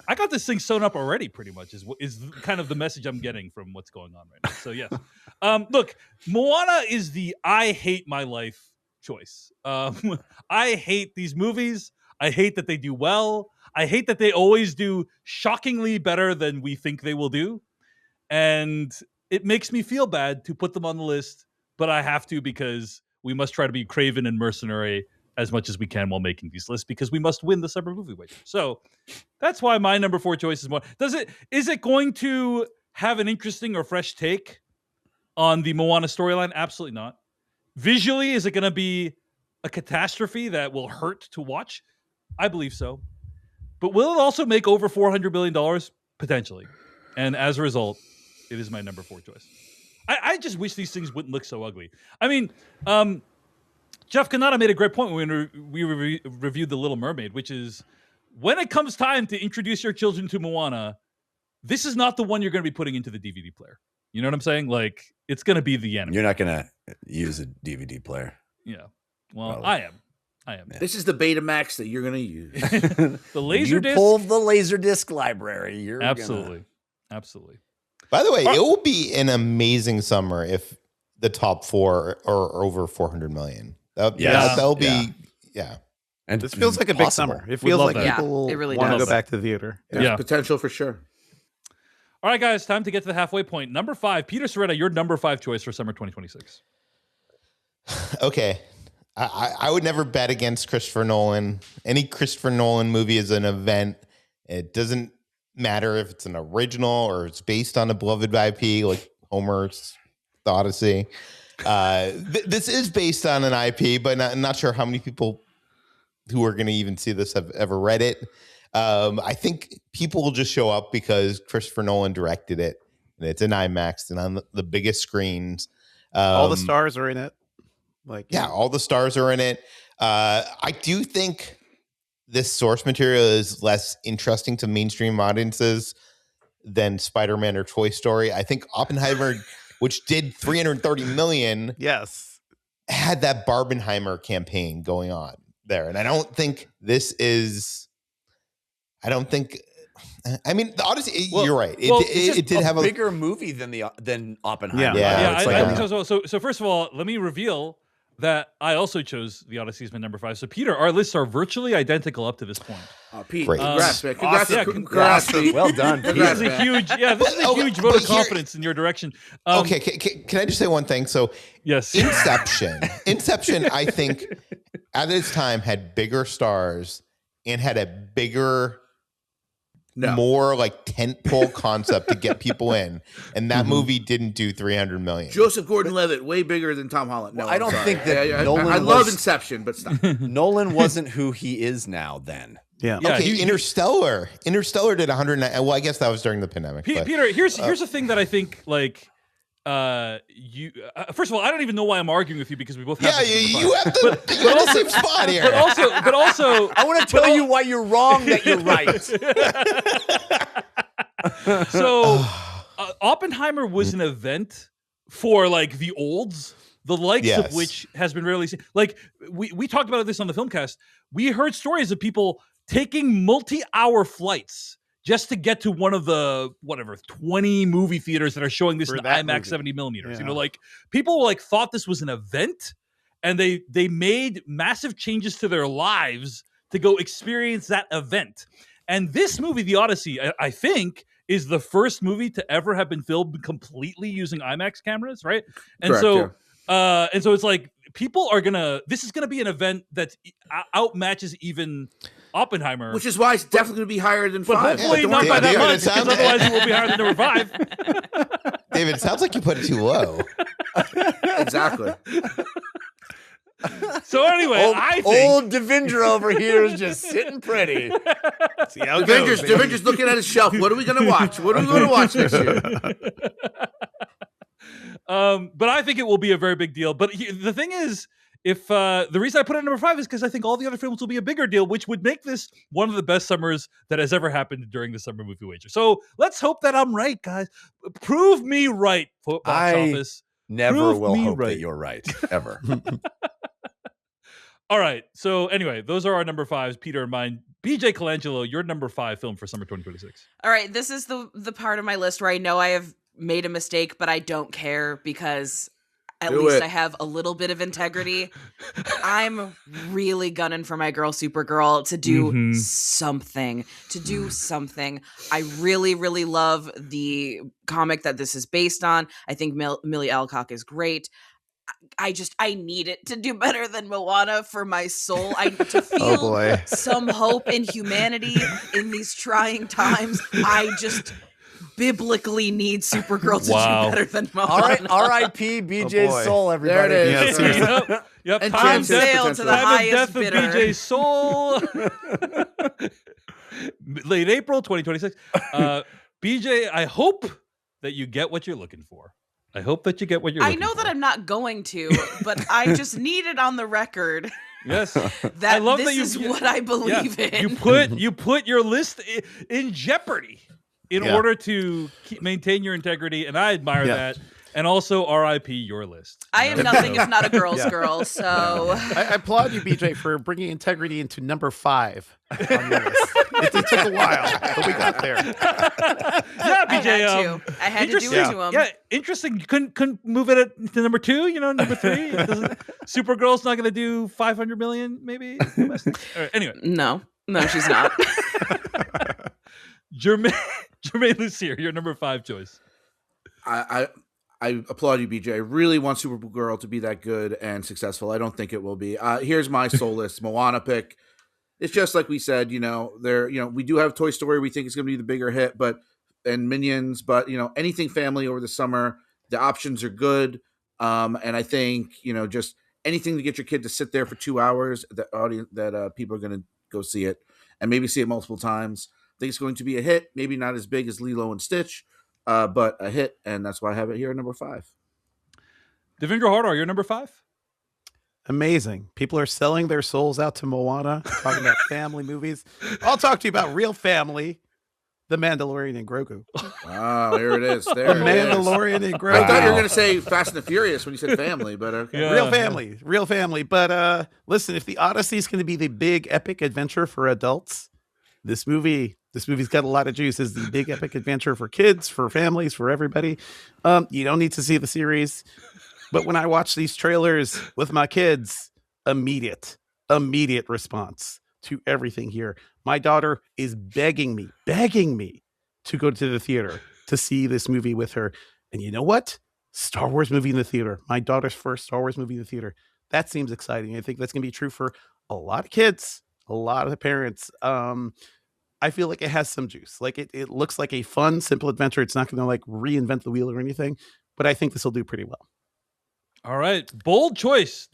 I got this thing sewn up already. Pretty much is kind of the message I'm getting from what's going on right now. So yes, look, Moana is the I hate my life choice. I hate these movies. I hate that they do well. I hate that they always do shockingly better than we think they will do. And it makes me feel bad to put them on the list, but I have to because we must try to be craven and mercenary as much as we can while making these lists because we must win the summer movie wager. So that's why my number 4 choice is Moana. Is it going to have an interesting or fresh take on the Moana storyline? Absolutely not. Visually, is it going to be a catastrophe that will hurt to watch? I believe so. But will it also make over $400 million? Potentially. And as a result, it is my number 4 choice. I just wish these things wouldn't look so ugly. I mean, Jeff Cannata made a great point when we reviewed The Little Mermaid, which is when it comes time to introduce your children to Moana, this is not the one you're going to be putting into the DVD player. You know what I'm saying? Like, it's going to be the anime. You're not going to use a DVD player. Yeah. Well, Probably. I am. This is the Betamax that you're going to use. The Laserdisc. You pull the Laserdisc library. You're Absolutely. By the way, it will be an amazing summer if the top 4 are over 400 million. That'll be. And this feels like a big summer. It feels like people really want to does. go back to the theater. There's potential for sure. All right, guys, time to get to the halfway point. Number 5, Peter Sciretta, your number 5 choice for summer 2026. Okay. I would never bet against Christopher Nolan. Any Christopher Nolan movie is an event. It doesn't matter if it's an original or it's based on a beloved IP like Homer's The Odyssey. This is based on an IP, but not sure how many people who are going to even see this have ever read it. I think people will just show up because Christopher Nolan directed it, and it's in IMAX and on the biggest screens. All the stars are in it. All the stars are in it. I do think this source material is less interesting to mainstream audiences than Spider-Man or Toy Story. I think Oppenheimer, which did 330 million, had that Barbenheimer campaign going on there, and I don't think this is. I mean, the Odyssey. You're right. It did have a bigger movie than Oppenheimer. So first of all, let me reveal. that I also chose The Odyssey as my number 5. So, Peter, our lists are virtually identical up to this point. Pete, Great. congrats, man. Awesome. Congrats, Pete. Well done, Congrats, Peter. This is a man. huge, this is a huge vote of confidence in your direction. Okay, can I just say one thing? So, Yes. Inception, I think, at its time had bigger stars and had a bigger, more like tentpole concept to get people in, and that movie didn't do 300 million. Joseph Gordon-Levitt, way bigger than Tom Holland. No, I don't I'm sorry. think that Nolan. I Nolan love was- Inception, but stop. Nolan wasn't who he is now then. Yeah. Yeah, Okay, Interstellar did 109. Well, I guess that was during the pandemic. but- Peter, here's the thing that I think, like, you first of all, I don't even know why I'm arguing with you because we both have this number you five. have the same spot here. but also I want to tell you why you're wrong that you're right. so Oppenheimer was an event for like the olds, the likes of Yes. which has been rarely seen. Like we talked about this on the Filmcast. We heard stories of people taking multi-hour flights just to get to one of the 20 movie theaters that are showing this For in that IMAX movie. 70 millimeters. You Yeah. know, like people like thought this was an event, and they made massive changes to their lives to go experience that event. And this movie, The Odyssey, I think, is the first movie to ever have been filmed completely using IMAX cameras, right? And Correct, so it's like people are this is gonna be an event that outmatches even Oppenheimer, Which is why it's definitely going to be higher than but 5. hopefully Don't not worry by about that David, much, it sounds- because otherwise it will be higher than number 5. David, it sounds like you put it too low. Exactly. So anyway, I think Old Devindra over here is just sitting pretty. See how it goes, baby. Devindra's looking at his shelf. What are we going to watch? What are we going to watch this year? but I think it will be a very big deal. But the thing is, if the reason I put it at number 5 is because I think all the other films will be a bigger deal, which would make this one of the best summers that has ever happened during the summer movie wager. So let's hope that I'm right, guys. Prove me right, box office. Never Prove will me hope right. that you're right, ever. All right. So anyway, those are our number 5s, Peter and mine. BJ Colangelo, your number 5 film for summer 2026. All right, this is the part of my list where I know I have made a mistake, but I don't care because at Do least it. I have a little bit of integrity. I'm really gunning for my girl Supergirl to do Mhm. something. I really, really love the comic that this is based on. I think Millie Alcock is great. I need it to do better than Moana for my soul. I to feel boy. some hope in humanity in these trying times. I just biblically need Supergirl to Wow. do better than Moana. All right, R.I.P. BJ's boy. soul, everybody. There it Yeah, is. seriously. Yep. And Time James of death, sail to the potentially. time of highest death of bidder. BJ's soul. Late April 2026. BJ, I hope that you get what you're looking for. I hope that you get what you're I looking know for. that I'm not going to, but I just need it on the record Yes. that I love this that you- is what I believe Yeah, in. you put your list in jeopardy in Yeah. order to maintain your integrity, and I admire Yeah. that. And also, RIP your list. I am nothing if not a girl's Yeah. girl, so I applaud you, BJ, for bringing integrity into number 5 on your list. It took a while, but we got there. Yeah, I BJ. had to do it interesting. to him. Yeah, interesting. You couldn't move it to number 2. You know, number 3. Supergirl's not going to do 500 million, maybe. All right, anyway, No, she's not. Germain Lussier, your number 5 choice. I applaud you, BJ. I really want Supergirl to be that good and successful. I don't think it will be. Here's my soul list Moana pick. It's just like we said, we do have Toy Story. We think it's going to be the bigger hit, and Minions, but anything family over the summer, the options are good. And I think, just anything to get your kid to sit there for 2 hours, that people are going to go see it and maybe see it multiple times. I think it's going to be a hit. Maybe not as big as Lilo and Stitch, but a hit, and that's why I have it here at number 5. Devindra Hardar, your number 5? Amazing. People are selling their souls out to Moana, talking about family movies. I'll talk to you about real family, The Mandalorian and Grogu. Oh, here it is. The There it is. Mandalorian and Grogu. I thought you were going to say Fast and the Furious when you said family, but okay. Yeah. Real family. But listen, if the Odyssey is going to be the big epic adventure for adults, this movie's got a lot of juice. It's the big epic adventure for kids, for families, for everybody. You don't need to see the series. But when I watch these trailers with my kids, immediate response to everything here. My daughter is begging me to go to the theater to see this movie with her. And you know what? Star Wars movie in the theater. My daughter's first Star Wars movie in the theater. That seems exciting. I think that's going to be true for a lot of kids, a lot of the parents. I feel like it has some juice. Like it looks like a fun, simple adventure. It's not going to like reinvent the wheel or anything, but I think this will do pretty well. All right. Bold choice.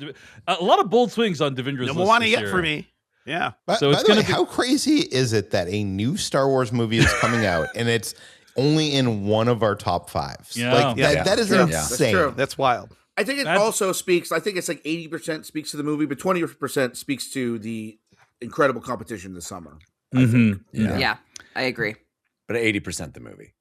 A lot of bold swings on Devindra's No list Moana this yet year. for me. Yeah. So it's by the way, going to be how crazy is it that a new Star Wars movie is coming out and it's only in one of our top fives? Yeah. Like that is Yeah. insane. That's true. That's wild. I think it also speaks. I think it's like 80% speaks to the movie, but 20% speaks to the incredible competition this summer. I think. Yeah, I agree. But 80% the movie.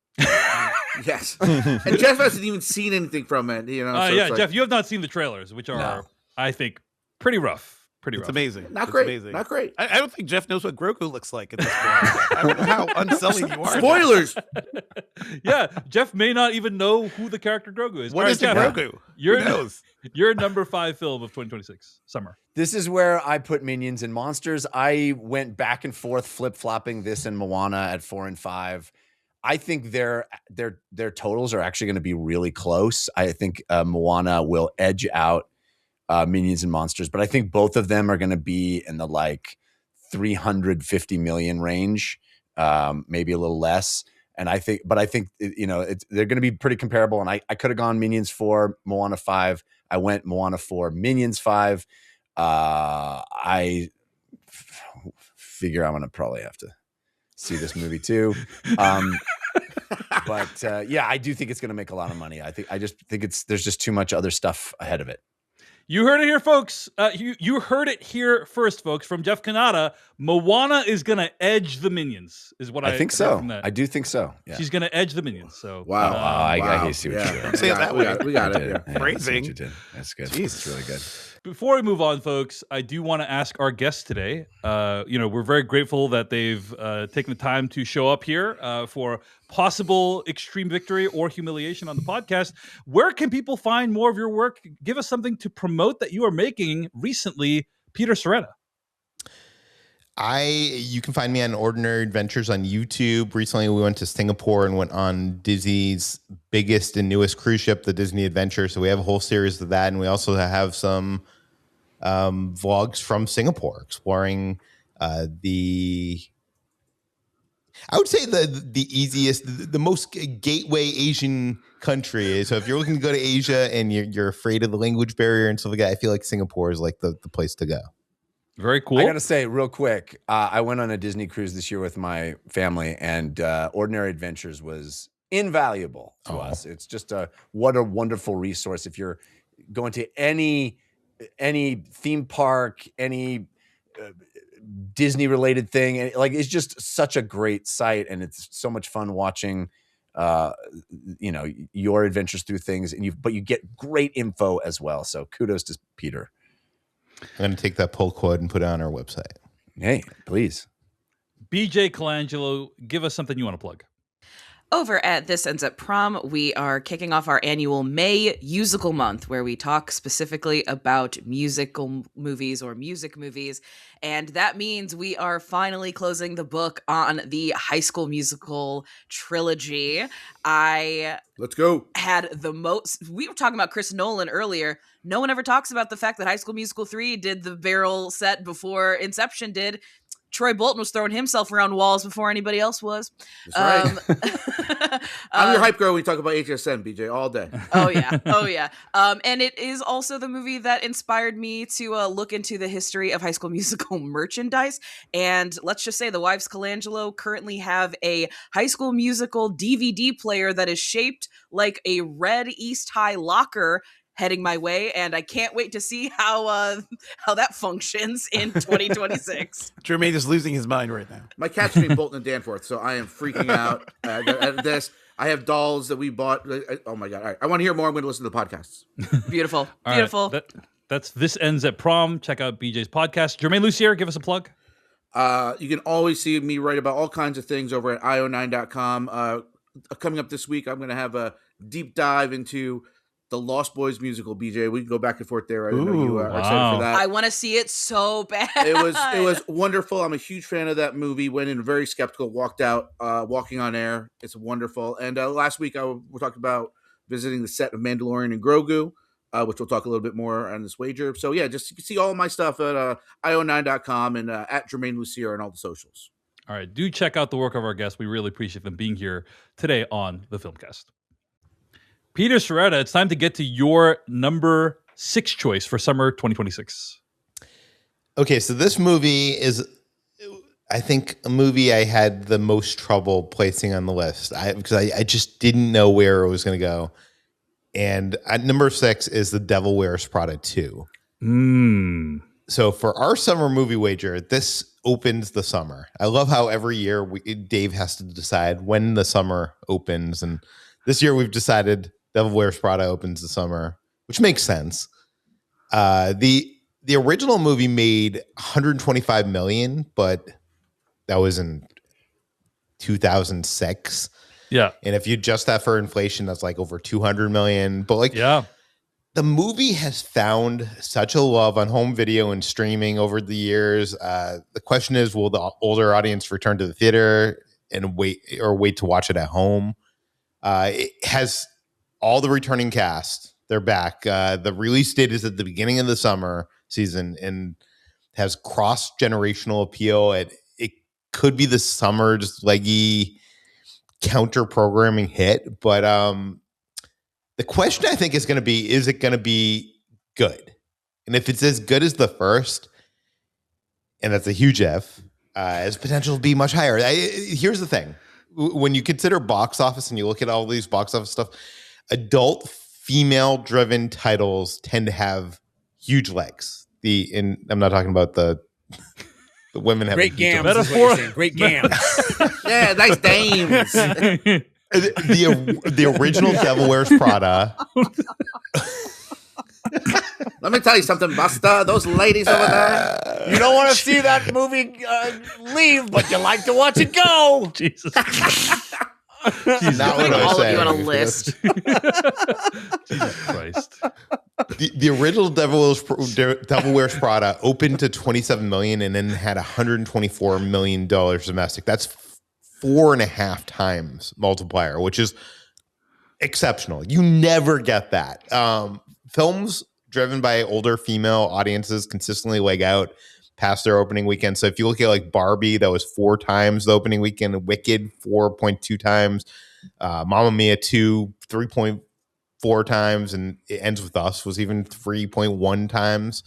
Yes, and Jeff hasn't even seen anything from it. You know, so yeah, it's like, Jeff, you have not seen the trailers, which are, I think, pretty rough. Pretty It's rough. amazing. not It's great. amazing. Not great. I don't think Jeff knows what Grogu looks like at this point. I don't know how unselling you are. Spoilers. Yeah, Jeff may not even know who the character Grogu is. What All is the Jeff, Grogu? Your, Who knows? your number 5 film of 2026 summer. This is where I put Minions and Monsters. I went back and forth, flip-flopping this and Moana at 4 and 5. I think their totals are actually going to be really close. I think Moana will edge out Minions and Monsters, but I think both of them are going to be in the like 350 million range, maybe a little less. And I think they're going to be pretty comparable. And I could have gone Minions 4, Moana 5. I went Moana 4, Minions 5. I figure I'm going to probably have to see this movie too. But I do think it's going to make a lot of money. I just think there's just too much other stuff ahead of it. You heard it here, folks. You heard it here first, folks. From Jeff Kanata, Moana is going to edge the Minions, is what I think heard so. from that. I do think so. Yeah. She's going to edge the Minions. So Wow. I see what you did. Say it that way. We got I it. did. Yeah. Yeah, I see what Phrasing. you did. That's good. Jeez. That's really good. Before we move on, folks, I do want to ask our guests today. We're very grateful that they've taken the time to show up here for possible extreme victory or humiliation on the podcast. Where can people find more of your work? Give us something to promote that you are making recently, Peter Sciretta. You can find me on Ordinary Adventures on YouTube. Recently, we went to Singapore and went on Disney's biggest and newest cruise ship, the Disney Adventure. So we have a whole series of that, and we also have some vlogs from Singapore exploring I would say the easiest, the most gateway Asian country. So if you're looking to go to Asia and you're afraid of the language barrier and stuff like that, I feel like Singapore is like the place to go. Very cool. I got to say real quick, I went on a Disney cruise this year with my family, and Ordinary Adventures was invaluable to us. It's just what a wonderful resource. If you're going to any theme park, any Disney related thing, and like it's just such a great site, and it's so much fun watching your adventures through things, but you get great info as well. So kudos to Peter. I'm going to take that poll quote and put it on our website. Hey, please. BJ Colangelo, give us something you want to plug. Over at This Ends at Prom, we are kicking off our annual May Musical Month, where we talk specifically about musical movies or music movies. And that means we are finally closing the book on the High School Musical trilogy. Let's go. Had the most. We were talking about Chris Nolan earlier. No one ever talks about the fact that High School Musical 3 did the barrel set before Inception did. Troy Bolton was throwing himself around walls before anybody else was. That's right. I'm your hype girl when we talk about HSN, BJ, all day. Oh yeah. And it is also the movie that inspired me to look into the history of High School Musical merchandise. And let's just say the wives Colangelo currently have a High School Musical DVD player that is shaped like a red East High locker heading my way, and I can't wait to see how that functions in 2026. Germain is losing his mind right now. My cat's named Bolton and Danforth, so I am freaking out at this. I have dolls that we bought. Oh my God. All right. I want to hear more. I'm going to listen to the podcasts. Beautiful. All Beautiful. right. That's This Ends at Prom. Check out BJ's podcast. Germain Lussier, give us a plug. You can always see me write about all kinds of things over at io9.com. Coming up this week, I'm going to have a deep dive into the Lost Boys musical. BJ, we can go back and forth there. I know you are excited wow. for that. I want to see it so bad. It was wonderful. I'm a huge fan of that movie. Went in very skeptical, walked out walking on air. It's wonderful. And last week we talked about visiting the set of Mandalorian and Grogu, which we'll talk a little bit more on this wager. So yeah, just you can see all of my stuff at io9.com and at Germain Lussier on all the socials. All right, do check out the work of our guests. We really appreciate them being here today on the Filmcast. Peter Sciretta, it's time to get to your number 6 choice for summer 2026. Okay, so this movie is, I think, a movie I had the most trouble placing on the list because I just didn't know where it was going to go. And at number 6 is The Devil Wears Prada 2. So for our summer movie wager, this opens the summer. I love how every year Dave has to decide when the summer opens. And this year we've decided Devil Wears Prada opens the summer, which makes sense. The original movie made 125 million, but that was in 2006. Yeah. And if you adjust that for inflation, that's like over 200 million. But like, yeah, the movie has found such a love on home video and streaming over the years. The question is, will the older audience return to the theater and wait to watch it at home? It has all the returning cast. They're back. The release date is at the beginning of the summer season and has cross-generational appeal. It could be the summer's leggy counter-programming hit, but the question I think is going to be, is it going to be good? And if it's as good as the first, and that's a huge if, its potential to be much higher. Here's the thing. When you consider box office and you look at all these box office stuff, adult female-driven titles tend to have huge legs. I'm not talking about the women having great gams. Metaphor. Great gams. Yeah, nice dames. The original Devil Wears Prada. Let me tell you something, Busta. Those ladies over there. You don't want to see that movie leave, but you like to watch it go. Jesus. Not what Putting I was all of saying. you on a list. Jesus Christ. The original Devil Wears Prada opened to 27 million and then had 124 million dollars domestic. That's 4.5 times multiplier, which is exceptional. You never get that. Films driven by older female audiences consistently leg out past their opening weekend. So if you look at like Barbie, that was 4 times the opening weekend. Wicked, 4.2 times. Mamma Mia 2, 3.4 times. And It Ends With Us was even 3.1 times.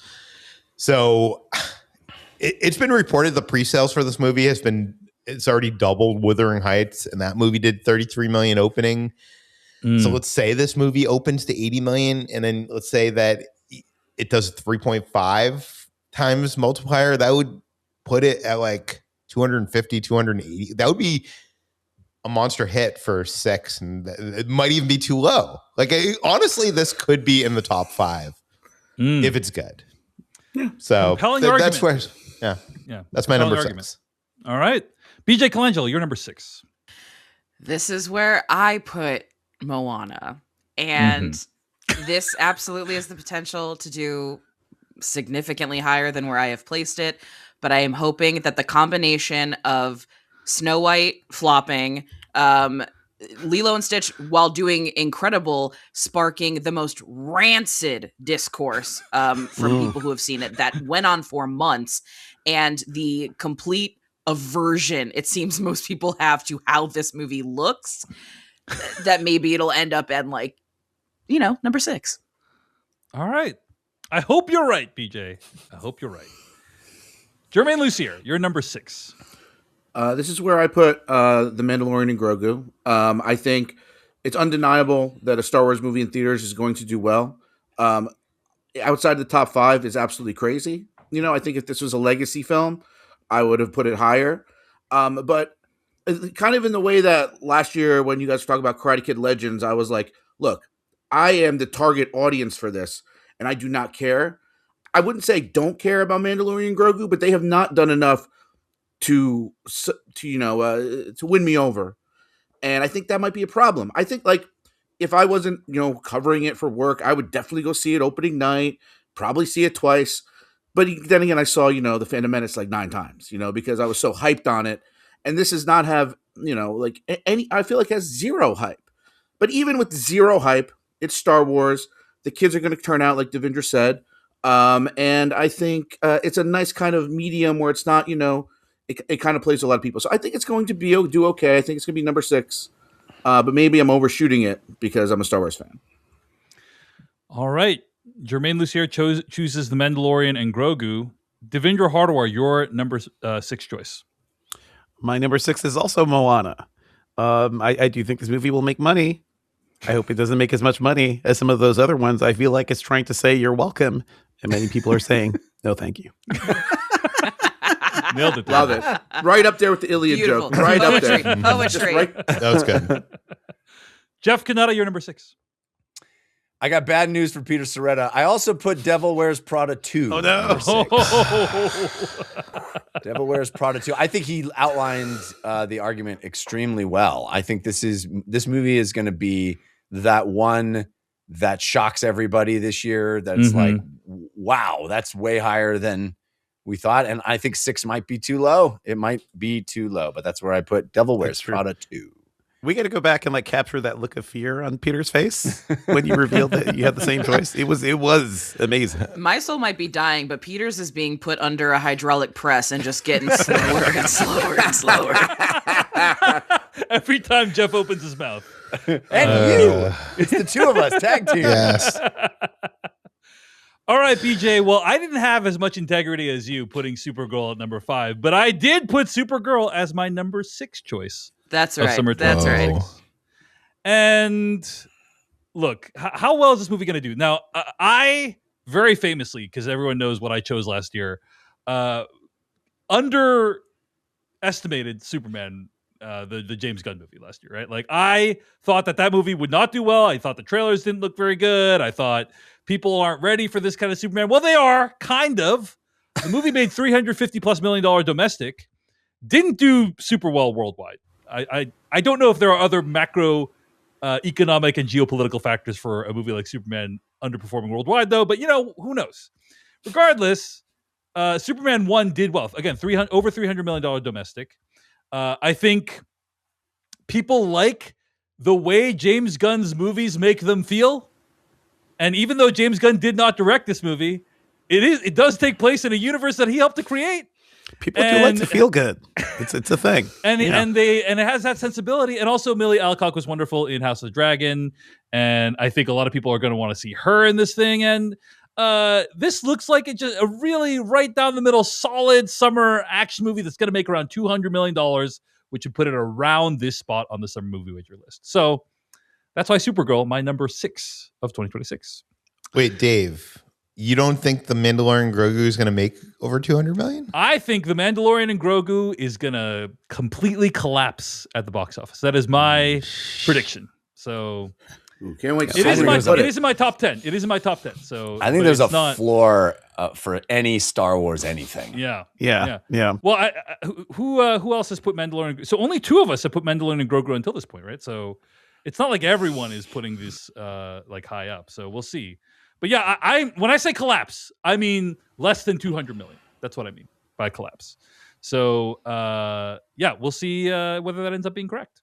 So it's been reported the pre-sales for this movie it's already doubled Wuthering Heights, and that movie did 33 million opening. So let's say this movie opens to 80 million, and then let's say that it does 3.5 times multiplier. That would put it at like 250, 280. That would be a monster hit for 6, and it might even be too low. Like, honestly, this could be in the top 5 if it's good. Yeah. So Compelling that's where, argument. yeah, that's my number Compelling 6. All right. BJ Colangelo, you're number 6. This is where I put Moana. And this absolutely has the potential to do significantly higher than where I have placed it. But I am hoping that the combination of Snow White flopping, Lilo and Stitch, while doing incredible, sparking the most rancid discourse from people who have seen it that went on for months, and the complete aversion it seems most people have to how this movie looks, that maybe it'll end up at like, number 6. All right. I hope you're right, BJ. I hope you're right. Germain Lussier, you're number 6. This is where I put The Mandalorian and Grogu. I think it's undeniable that a Star Wars movie in theaters is going to do well. Outside the top 5 is absolutely crazy. I think if this was a legacy film, I would have put it higher. But kind of in the way that last year when you guys were talking about Karate Kid Legends, I was like, look, I am the target audience for this, and I do not care. I wouldn't say don't care about Mandalorian and Grogu, but they have not done enough to win me over. And I think that might be a problem. I think, like, if I wasn't, covering it for work, I would definitely go see it opening night, probably see it twice. But then again, I saw, the Phantom Menace like 9 times, because I was so hyped on it. And this does not have, like any, I feel like it has zero hype. But even with zero hype, it's Star Wars. The kids are going to turn out like Devindra said. And I think it's a nice kind of medium where it's not, it kind of plays a lot of people. So I think it's going to do okay. I think it's going to be number 6. But maybe I'm overshooting it because I'm a Star Wars fan. All right. Germain Lussier chooses The Mandalorian and Grogu. Devindra Hardwar, your number 6 choice. My number 6 is also Moana. I do think this movie will make money. I hope it doesn't make as much money as some of those other ones. I feel like it's trying to say you're welcome. And many people are saying, no, thank you. Nailed it. Love it. Right up there with the Iliad Beautiful. joke. Right Poetry. up there. Poetry. That was good. Jeff Cannata, your number 6. I got bad news for Peter Sciretta. I also put Devil Wears Prada 2. Oh, no. Devil Wears Prada 2. I think he outlined the argument extremely well. I think this movie is going to be that one that shocks everybody this year. That's like, wow, that's way higher than we thought. And I think 6 might be too low. It might be too low, but that's where I put Devil Wears Prada 2. We got to go back and capture that look of fear on Peter's face when you revealed that you had the same choice. It was amazing. My soul might be dying, but Peter's is being put under a hydraulic press and just getting slower and slower and slower. Every time Jeff opens his mouth. And it's the two of us tag team. Yes. All right, BJ. Well, I didn't have as much integrity as you putting Supergirl at number 5, but I did put Supergirl as my number 6 choice. That's of right. summer That's right. 2026. And look, how well is this movie going to do? Now, I very famously, because everyone knows what I chose last year, underestimated Superman, the James Gunn movie last year, right? Like, I thought that movie would not do well. I thought the trailers didn't look very good. I thought people aren't ready for this kind of Superman. Well, they are, kind of. The movie made $350+ million domestic. Didn't do super well worldwide. I don't know if there are other macro economic and geopolitical factors for a movie like Superman underperforming worldwide, though. But, who knows? Regardless, Superman 1 did well. Again, over $300 million domestic. I think people like the way James Gunn's movies make them feel. And even though James Gunn did not direct this movie, it does take place in a universe that he helped to create. People do like to feel good. It's a thing. And it has that sensibility. And also Millie Alcock was wonderful in House of the Dragon. And I think a lot of people are going to want to see her in this thing. And this looks like it's just a really right down the middle, solid summer action movie that's going to make around $200 million, which would put it around this spot on the summer movie wager list. So that's why Supergirl, my number 6 of 2026. Wait, Dave, you don't think The Mandalorian and Grogu is going to make over 200 million? I think The Mandalorian and Grogu is going to completely collapse at the box office. That is my prediction. So can't wait. It is in my top 10. It is in my top 10. So I think there's a floor for any Star Wars anything. Yeah. Well, who else has put Mandalorian? So only 2 of us have put Mandalorian and Grogu until this point, right? So it's not like everyone is putting this high up. So we'll see. But yeah, I when I say collapse, I mean less than 200 million. That's what I mean by collapse. So we'll see whether that ends up being correct.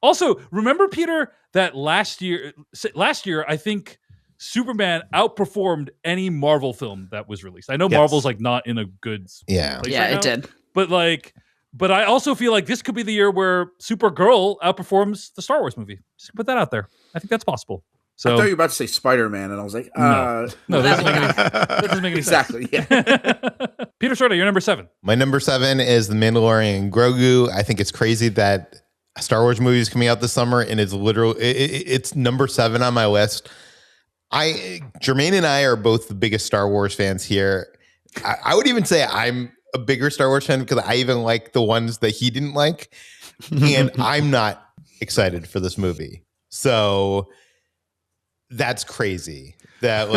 Also, remember, Peter, that last year I think Superman outperformed any Marvel film that was released. I know Marvel's not in a good place right now, it did. But I also feel like this could be the year where Supergirl outperforms the Star Wars movie. Just put that out there. I think that's possible. So I thought you were about to say Spider-Man, and I was like, no, that doesn't make any exactly. sense. Yeah. Peter Sciretta, you're number 7. My number 7 is The Mandalorian and Grogu. I think it's crazy that a Star Wars movie is coming out this summer, and it's number 7 on my list. Germain and I are both the biggest Star Wars fans here. I would even say I'm a bigger Star Wars fan because I even like the ones that he didn't like, and I'm not excited for this movie. So that's crazy. That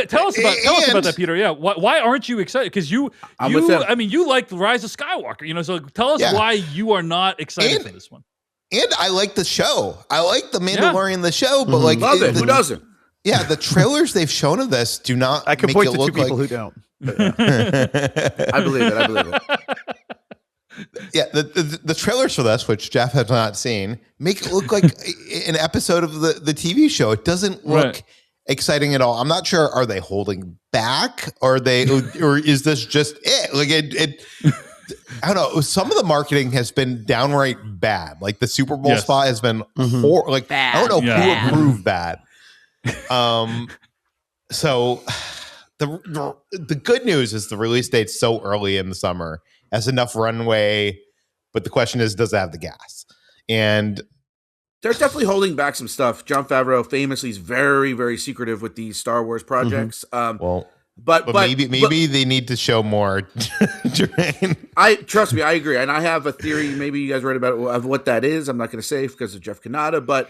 tell us about that, Peter. Yeah, why aren't you excited? Because you liked Rise of Skywalker. So tell us why you are not excited for this one. And I like the show. I like the Mandalorian, the show, but like, love it. Who doesn't? Yeah, the trailers they've shown of this do not. I can make point it to two look people like, who don't. I believe it. I believe it. Yeah, the trailers for this, which Jeff has not seen, make it look like an episode of the TV show. It doesn't look exciting at all. I'm not sure. Are they holding back? Or is this just it? Like it I don't know. Some of the marketing has been downright bad. Like the Super Bowl spot has been like Bad. I don't know Bad. who approved that. So the good news is the release date's so early in the summer, has enough runway, but the question is, does it have the gas? And they're definitely holding back some stuff. John Favreau famously is very, very secretive with these Star Wars projects. But maybe they need to show more. Germain. Trust me, I agree, and I have a theory. Maybe you guys read about it, of what that is. I'm not going to say because of Jeff Kanata, but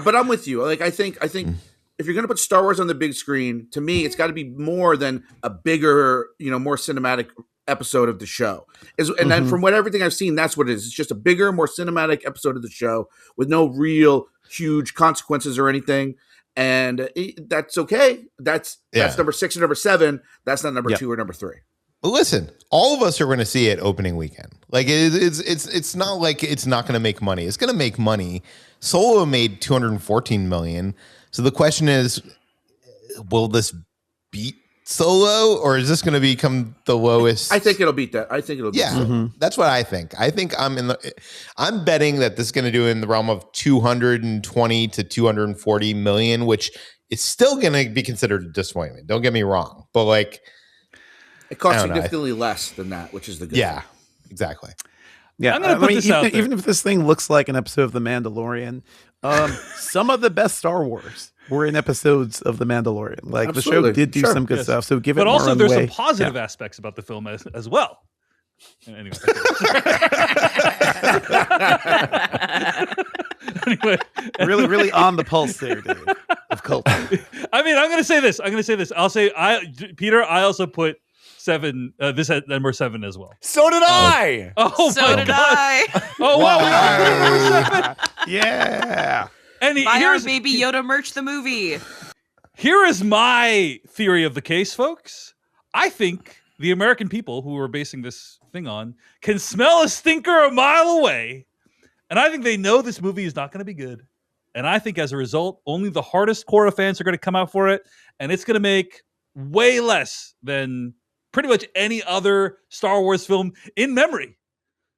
but I'm with you. Like I think if you're going to put Star Wars on the big screen, to me, it's got to be more than a bigger, more cinematic episode of the show. And then from everything I've seen, that's what it is. It's just a bigger, more cinematic episode of the show with no real huge consequences or anything. And that's okay. That's number 6 or number 7. That's not number 2 or number 3. But listen, all of us are going to see it opening weekend. Like it's not like it's not going to make money. It's going to make money. Solo made $214 million. So the question is, will this beat Solo, or is this going to become the lowest? I think it'll beat that. I think it'll beat Solo. That's what I think. I think I'm betting that this is going to do in the realm of 220 to 240 million, which is still going to be considered a disappointment. Don't get me wrong, but like it costs significantly less than that, which is the good thing. Exactly. Yeah, I'm gonna put this out there. Even if this thing looks like an episode of The Mandalorian, some of the best Star Wars were in episodes of The Mandalorian. Like Absolutely. the show did do some good stuff. So give it but more also there's runway. some positive aspects about the film as well. Anyway, really on the pulse there, Dave, of culture. I mean, I'm going to say this. I'll say, Peter, I also put 7. This at number 7 as well. So did I. Oh, So my did God. I. Oh wow! Yeah. And Buy our here's Baby Yoda merch, the movie. Here is my theory of the case, folks. I think the American people who we're basing this thing on can smell a stinker a mile away. And I think they know this movie is not going to be good. And I think as a result, only the hardest core of fans are going to come out for it. And it's going to make way less than pretty much any other Star Wars film in memory.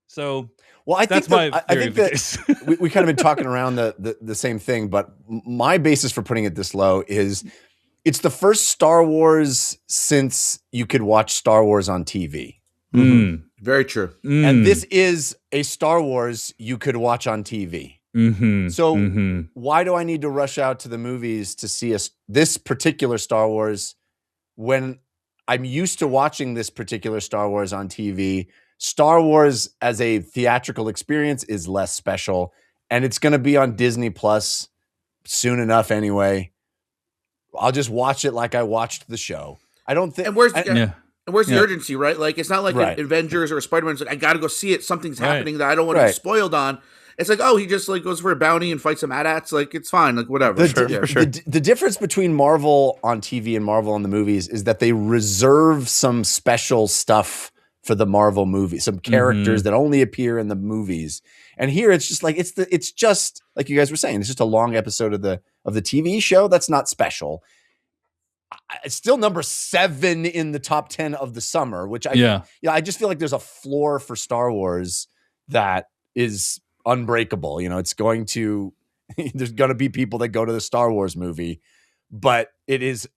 So I that's think my theory of the case. we kind of been talking around the same thing, but my basis for putting it this low is it's the first Star Wars since you could watch Star Wars on TV. Very true. And this is a Star Wars you could watch on TV. So why do I need to rush out to the movies to see this particular Star Wars when I'm used to watching this particular Star Wars on TV? Star Wars as a theatrical experience is less special, and it's going to be on Disney Plus soon enough anyway. I'll just watch it like I watched the show. I don't think. And where's the urgency, right? Like it's not like Right. Avengers or Spider-Man's like I got to go see it. Something's happening that I don't want to be spoiled on. It's like, oh, he just like goes for a bounty and fights some AT-ATs. Like it's fine, like whatever. For sure. The difference between Marvel on TV and Marvel on the movies is that they reserve some special stuff for the Marvel movie, some characters that only appear in the movies. And here it's just like it's just like you guys were saying, it's just a long episode of the TV show that's not special. It's still number 7 in the top 10 of the summer, which I just feel like there's a floor for Star Wars that is unbreakable. It's going to there's going to be people that go to the Star Wars movie, but it is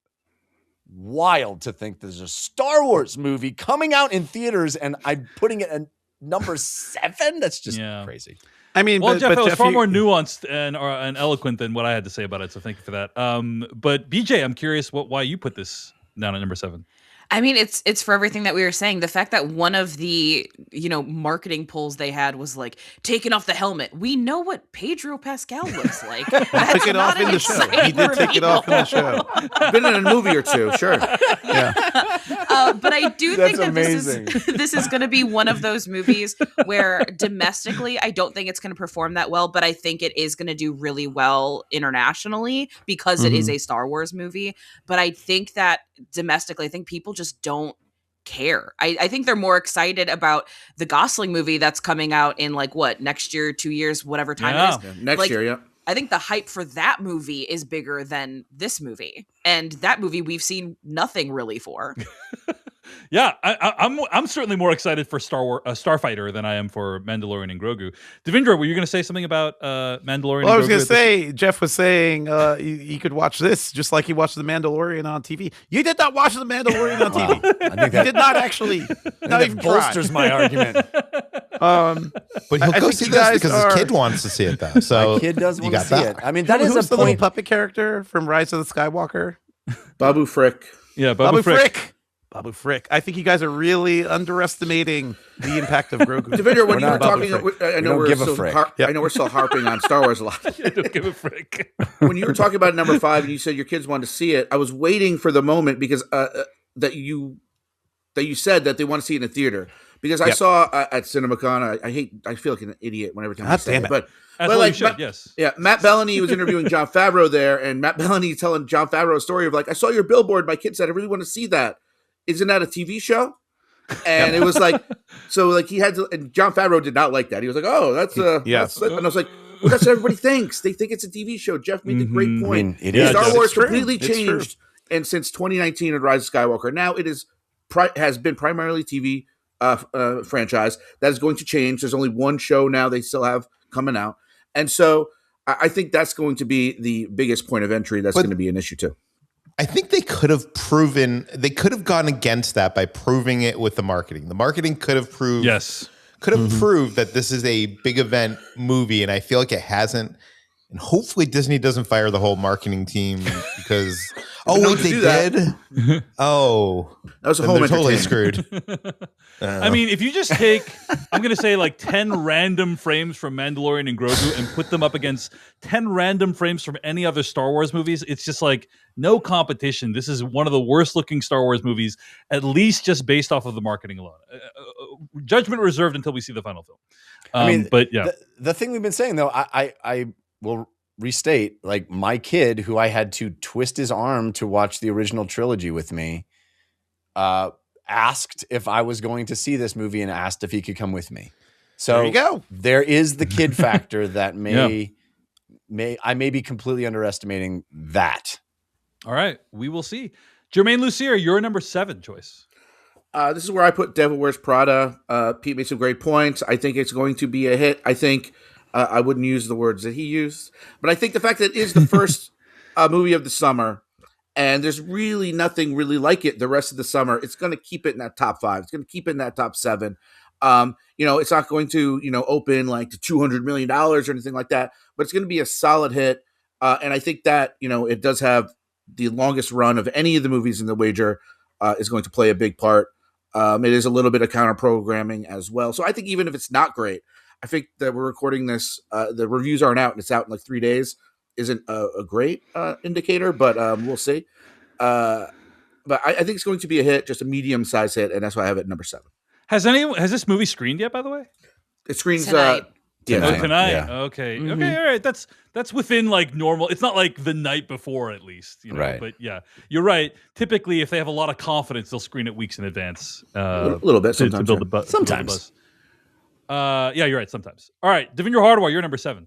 wild to think there's a Star Wars movie coming out in theaters and I'm putting it at number 7. That's just crazy. I mean, well, but, Jeff, but it was Jeff, far more nuanced and eloquent than what I had to say about it. So thank you for that. But BJ, I'm curious why you put this down at number 7. I mean, it's for everything that we were saying. The fact that one of the, marketing polls they had was like, taking off the helmet. We know what Pedro Pascal looks like. He took it off in the show. He did take it off in the show. Been in a movie or two, sure. Yeah. But I do That's think that amazing. this is going to be one of those movies where domestically, I don't think it's going to perform that well, but I think it is going to do really well internationally because it is a Star Wars movie. But I think that domestically, I think people just don't care. I think they're more excited about the Gosling movie that's coming out in next year, 2 years, whatever time it is. Yeah, next year, yeah. I think the hype for that movie is bigger than this movie, and that movie we've seen nothing really for. Yeah, I'm certainly more excited for Starfighter than I am for Mandalorian and Grogu. Devindra, were you going to say something about Mandalorian? Well, I was going to say, Jeff was saying you could watch this just like he watched The Mandalorian on TV. You did not watch The Mandalorian on TV. I think You did not actually. Not even bolsters my argument. But he'll go see this because his kid wants to see it, though. So My kid does want to got see that. it. I mean, that is Who's a the little point. puppet character from Rise of the Skywalker? Babu Frick. Yeah, Babu Frick. Babu Frick. I think you guys are really underestimating the impact of Grogu. Devindra, when you were not talking, Babu I know don't we're give a still frick. I know we're still harping on Star Wars a lot. I don't give a frick. When you were talking about number 5 and you said your kids wanted to see it, I was waiting for the moment because that you said that they want to see it in a theater. Because I saw at CinemaCon, I feel like an idiot whenever time I say damn it, it. but That's but what like you should, Matt, yes. yeah, Matt Bellany was interviewing Jon Favreau there, and Matt Bellany telling Jon Favreau a story of like, I saw your billboard. My kid said, I really want to see that. Isn't that a TV show? And it was like, so like he had to, and Jon Favreau did not like that. He was like, oh, that's Yes. and I was like, well, that's what everybody thinks. They think it's a TV show. Jeff made the great point. I mean, it is. Star It's Wars true. completely It's true. changed, and since 2019 and Rise of Skywalker, now it is has been primarily TV franchise. That is going to change. There's only one show now they still have coming out, and so I think that's going to be the biggest point of entry. That's going to be an issue too. I think they could have gone against that by proving it with the marketing. The marketing could have proved proved that this is a big event movie, and I feel like it hasn't. And hopefully Disney doesn't fire the whole marketing team because they did. Oh, That was a then home they're totally entertainment. screwed. I mean, if you just take, I'm going to say like 10 random frames from Mandalorian and Grogu and put them up against 10 random frames from any other Star Wars movies, it's just like no competition. This is one of the worst looking Star Wars movies, at least just based off of the marketing alone. Judgment reserved until we see the final film. I mean, but yeah, the thing we've been saying though, I will restate, like my kid who I had to twist his arm to watch the original trilogy with me, asked if I was going to see this movie and asked if he could come with me. So There you go. There is the kid factor that I may be completely underestimating that. all right, we will see. Germain Lussier, your number 7 choice. This is where I put Devil Wears Prada. Pete made some great points. I think it's going to be a hit. I think I wouldn't use the words that he used, but I think the fact that it is the first movie of the summer, and there's really nothing really like it the rest of the summer, it's going to keep it in that top 5. It's going to keep it in that top 7. It's not going to, open like to $200 million or anything like that, but it's going to be a solid hit. And I think that, it does have the longest run of any of the movies in the wager is going to play a big part. It is a little bit of counter programming as well. So I think even if it's not great, I think that we're recording this, the reviews aren't out and it's out in like 3 days, isn't a great indicator, but we'll see. But I think it's going to be a hit, just a medium-sized hit, and that's why I have it at number 7. Has this movie screened yet, by the way? It screens Tonight. Tonight. Yeah. Okay. Okay. All right. That's within like normal. It's not like the night before, at least. Right. But yeah, you're right. Typically, if they have a lot of confidence, they'll screen it weeks in advance. A little bit to sometimes. build the yeah. buzz. Sometimes. Yeah, you're right. Sometimes. All right, Devindra Hardawar, you're number 7.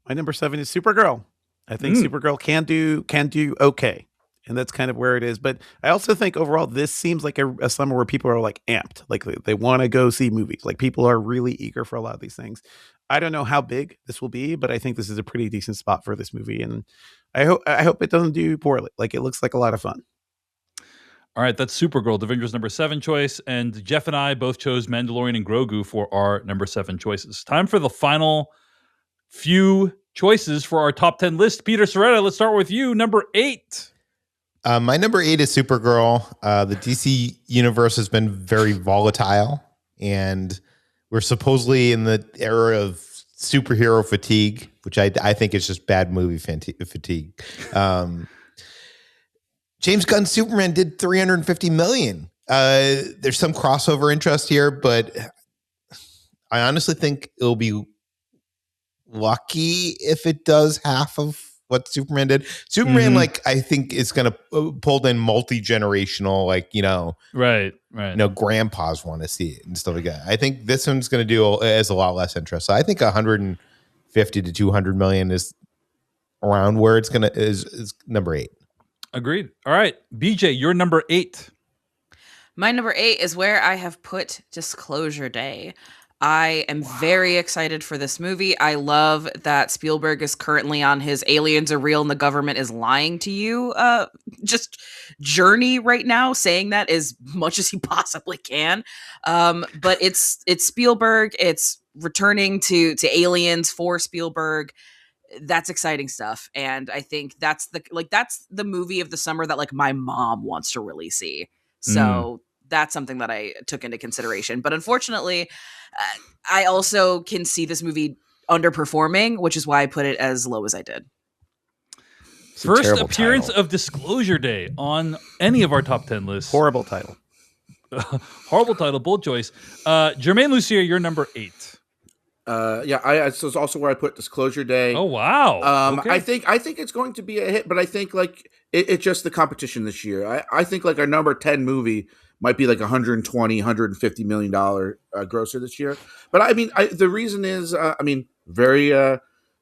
My number 7 is Supergirl. I think Supergirl can do okay, and that's kind of where it is. But I also think overall this seems like a summer where people are like amped, like they want to go see movies. Like people are really eager for a lot of these things. I don't know how big this will be, but I think this is a pretty decent spot for this movie, and I hope it doesn't do poorly. Like it looks like a lot of fun. All right, that's Supergirl, Devindra's number 7 choice, and Jeff and I both chose Mandalorian and Grogu for our number 7 choices. Time for the final few choices for our top 10 list. Peter Sciretta, let's start with you. Number 8. My number 8 is Supergirl. The DC universe has been very volatile, and we're supposedly in the era of superhero fatigue, which I think is just bad movie fatigue. James Gunn's Superman did $350 million. There's some crossover interest here, but I honestly think it'll be lucky if it does half of what Superman did. Superman, I think is going to pull in multi-generational, right. Grandpas want to see it and stuff like that. I think this one's going to do as a lot less interest. So I think 150 to 200 million is around where it's going to is number 8. Agreed. All right, BJ, you're number 8. My number 8 is where I have put Disclosure Day. I am very excited for this movie. I love that Spielberg is currently on his aliens are real and the government is lying to you just journey right now, saying that as much as he possibly can. But it's Spielberg. It's returning to aliens for Spielberg. That's exciting stuff. And I think that's the movie of the summer that my mom wants to really see. So that's something that I took into consideration. But unfortunately, I also can see this movie underperforming, which is why I put it as low as I did. First appearance of Disclosure Day on any of our top 10 lists. Horrible title. Horrible title, bold choice. Germain Lussier, you're number 8. So it's also where I put Disclosure Day. Oh wow! Okay. I think it's going to be a hit, but I think it's just the competition this year. I think our number 10 movie might be 120, $150 million grosser this year. But I mean, the reason is, very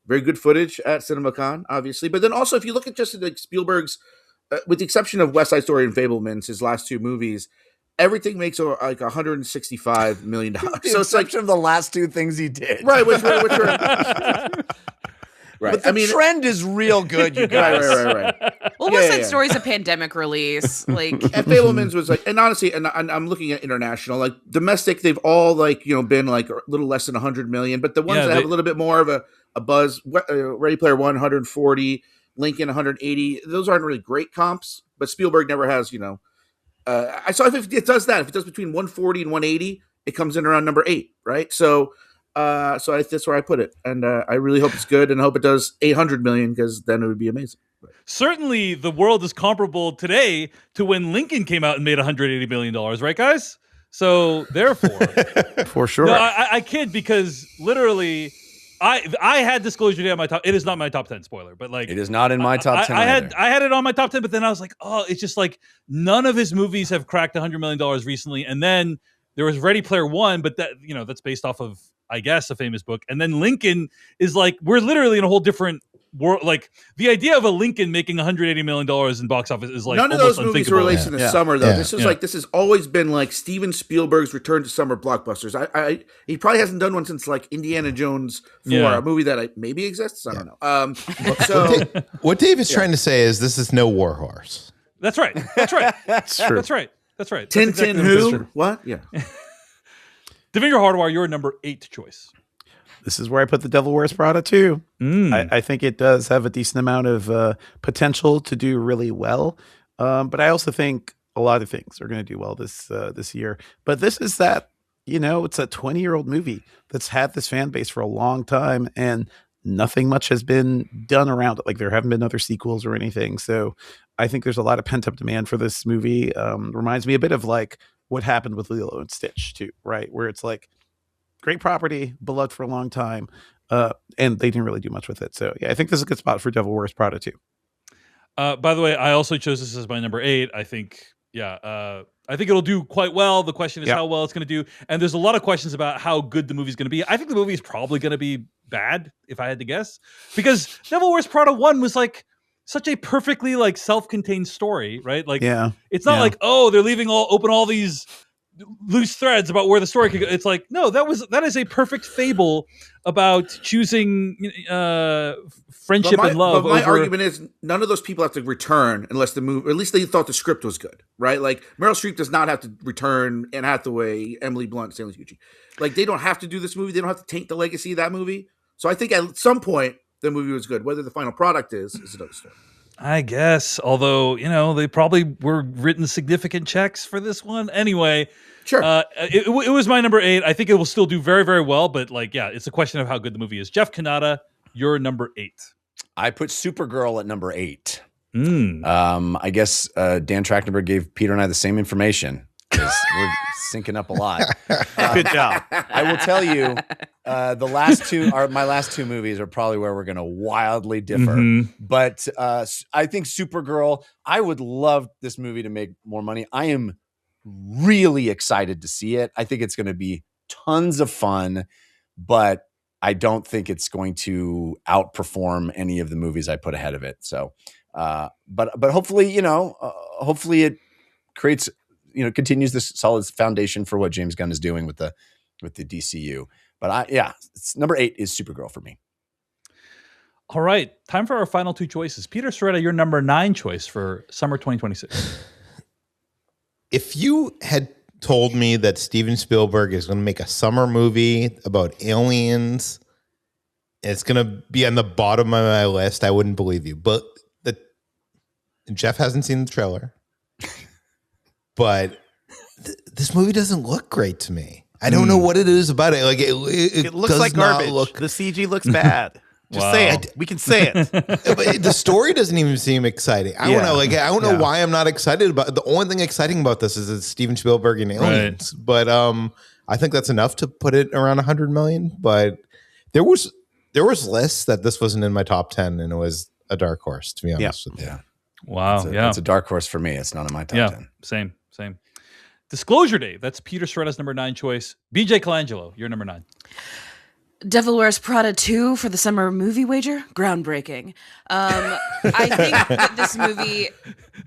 good footage at CinemaCon, obviously. But then also, if you look at just Spielberg's, with the exception of West Side Story and Fabelmans, his last 2 movies, everything makes $165 million. So it's of the last 2 things he did, right? Which were right. But the trend is real good, you guys. Right. Well, West Side Story's a pandemic release, and Fabelmans was and honestly, and I'm looking at international, domestic, they've all been a little less than 100 million, but the ones that have a little bit more of a buzz, Ready Player One, 140, Lincoln, 180. Those aren't really great comps, but Spielberg never has, I saw if it does that, if it does between 140 and 180, it comes in around number 8, right? So that's where I put it, and I really hope it's good, and I hope it does 800 million, because then it would be amazing. Certainly, the world is comparable today to when Lincoln came out and made $180 million, right, guys? So therefore, for sure, no, I kid, because literally, I had Disclosure Day on my top. It is not my top 10, spoiler, but it is not in my top 10. I had it on my top 10, but then I was like, oh, it's just none of his movies have cracked $100 million recently, and then there was Ready Player One, but that's based off of, I guess, a famous book. And then Lincoln is we're literally in a whole different world. The idea of a Lincoln making $180 million in box office is none of those movies were released in the summer, though. Yeah. This has always been Steven Spielberg's return to summer blockbusters. He probably hasn't done one since Indiana Jones 4, a movie that maybe exists. I don't know. What Dave is trying to say is this is no War Horse. That's right. That's right. That's true. That's right. That's right. Tintin exactly who? What? Yeah. Devindra Hardwar, your number 8 choice. This is where I put The Devil Wears Prada too. I think it does have a decent amount of potential to do really well, but I also think a lot of things are going to do well this year. But this is that, it's a 20-year-old movie that's had this fan base for a long time, and nothing much has been done around it. There haven't been other sequels or anything. So I think there's a lot of pent-up demand for this movie. Reminds me a bit of what happened with Lilo and Stitch too, right? Where it's great property, beloved for a long time, and they didn't really do much with it. So yeah, I think this is a good spot for Devil Wears Prada too. By the way, I also chose this as my number 8. I think, I think it'll do quite well. The question is how well it's going to do, and there's a lot of questions about how good the movie's going to be. I think the movie is probably going to be bad, if I had to guess, because Devil Wears Prada 1 was such a perfectly self-contained story, right? It's not they're leaving open all these loose threads about where the story could go. It's no, that is a perfect fable about choosing friendship and love. But my argument is none of those people have to return unless the movie, or at least they thought the script was good, right? Meryl Streep does not have to return, Anne Hathaway, Emily Blunt, Stanley Tucci. They don't have to do this movie. They don't have to taint the legacy of that movie. So I think at some point the movie was good. Whether the final product is another story. I guess. Although, they probably were written significant checks for this one. Anyway, Sure. It was my number 8. I think it will still do very, very well. But it's a question of how good the movie is. Jeff Kanata, you're number 8. I put Supergirl at number 8. Mm. I guess Dan Trachtenberg gave Peter and I the same information. We're syncing up a lot. Good job. I will tell you, my last two movies are probably where we're going to wildly differ. Mhm. But I think Supergirl, I would love this movie to make more money. I am really excited to see it. I think it's going to be tons of fun, but I don't think it's going to outperform any of the movies I put ahead of it. So, but hopefully, hopefully it creates, continues this solid foundation for what James Gunn is doing with the DCU. But it's number 8 is Supergirl for me. All right, time for our final 2 choices. Peter Sciretta, your number 9 choice for summer 2026. If you had told me that Steven Spielberg is going to make a summer movie about aliens, it's going to be on the bottom of my list, I wouldn't believe you. But Jeff hasn't seen the trailer. But this movie doesn't look great to me. I don't know what it is about it. Like it looks does like not garbage. The CG looks bad. Just Wow. say it. We can say it. But the story doesn't even seem exciting. I don't know. I don't know why I'm not excited about it. The only thing exciting about this is it's Steven Spielberg and aliens. Right. But I think that's enough to put it around 100 million. But there was lists that this wasn't in my top 10, and it was a dark horse, to be honest with you. Yeah. Wow. It's a dark horse for me. It's not in my top 10. Same. Disclosure Day. That's Peter Sciretta's number 9 choice. BJ Colangelo, your number 9. Devil Wears Prada 2 for the summer movie wager? Groundbreaking. I think that this movie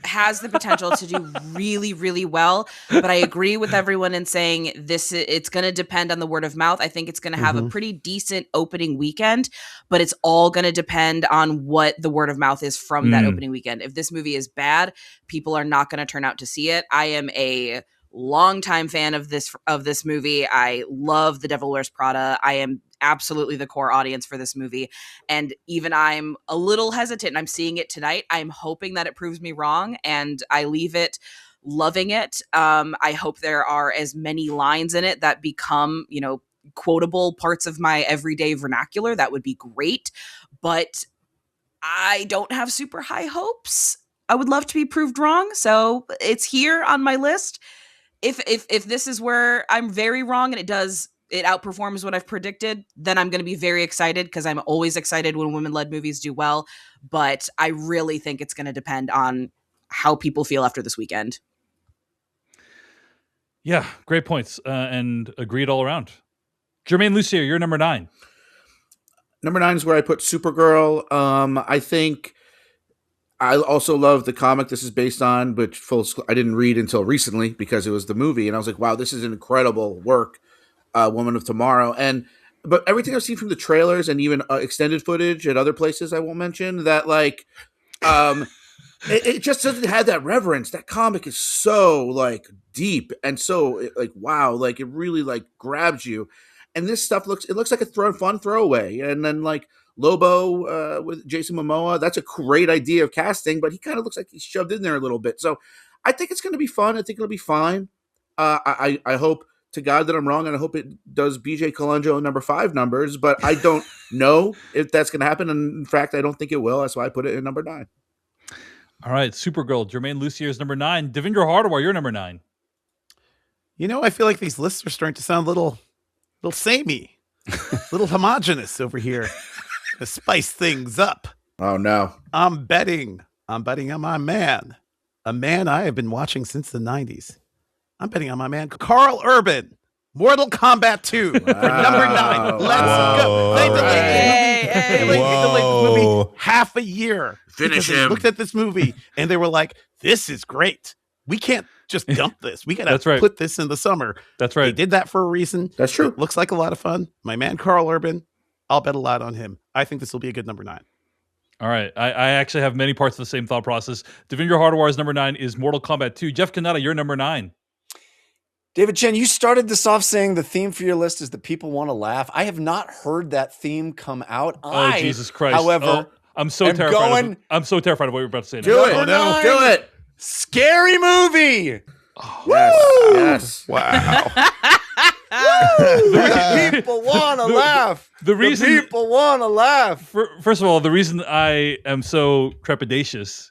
has the potential to do really, really well, but I agree with everyone in saying it's going to depend on the word of mouth. I think it's going to have a pretty decent opening weekend, but it's all going to depend on what the word of mouth is from that opening weekend. If this movie is bad, people are not going to turn out to see it. I am a longtime fan of this movie. I love The Devil Wears Prada. I am absolutely the core audience for this movie. And even I'm a little hesitant, and I'm seeing it tonight. I'm hoping that it proves me wrong and I leave it loving it. I hope there are as many lines in it that become, quotable parts of my everyday vernacular. That would be great. But I don't have super high hopes. I would love to be proved wrong. So it's here on my list. If this is where I'm very wrong and it outperforms what I've predicted, then I'm going to be very excited, because I'm always excited when women-led movies do well. But I really think it's going to depend on how people feel after this weekend. Yeah, great points, and agreed all around. Germain Lussier, you're number 9. Number 9 is where I put Supergirl. I think I also love the comic this is based on, which I didn't read until recently because it was the movie, and I was like, wow, this is an incredible work. Woman of Tomorrow, but everything I've seen from the trailers and even extended footage at other places I won't mention, that it just doesn't have that reverence. That comic is so deep and so wow, it really grabs you. And this stuff looks like a fun throwaway. And then Lobo with Jason Momoa, that's a great idea of casting, but he kind of looks like he's shoved in there a little bit. So I think it's going to be fun. I think it'll be fine. I hope to God that I'm wrong, and I hope it does BJ Colangelo number 5 numbers, but I don't know if that's going to happen. And in fact, I don't think it will. That's why I put it in number 9. All right, Supergirl. Germain Lussier is number 9. Devindra Hardawar, you're number 9. I feel like these lists are starting to sound a little samey, little homogenous over here. To spice things up. Oh no! I'm betting on my man, a man I have been watching since the 90s. I'm betting on my man, Carl Urban, Mortal Kombat 2 for number 9. Let's go. They delayed this movie half a year. Finish him. They looked at this movie and they were like, this is great. We can't just dump this. We got to put this in the summer. That's right. They did that for a reason. That's true. It looks like a lot of fun. My man, Carl Urban, I'll bet a lot on him. I think this will be a good number 9. All right. I actually have many parts of the same thought process. Devindra Hardawar's number 9 is Mortal Kombat 2. Jeff Kanata, you're number 9. David Chen, you started this off saying the theme for your list is that people want to laugh. I have not heard that theme come out. Oh, Jesus Christ. However, I'm so am terrified. going- I'm so terrified of what you're about to say. Do now. it. Number nine. Do it. Scary Movie. Yes. Wow. The people want to laugh. the reason- people want to laugh. First of all, the reason I am so trepidatious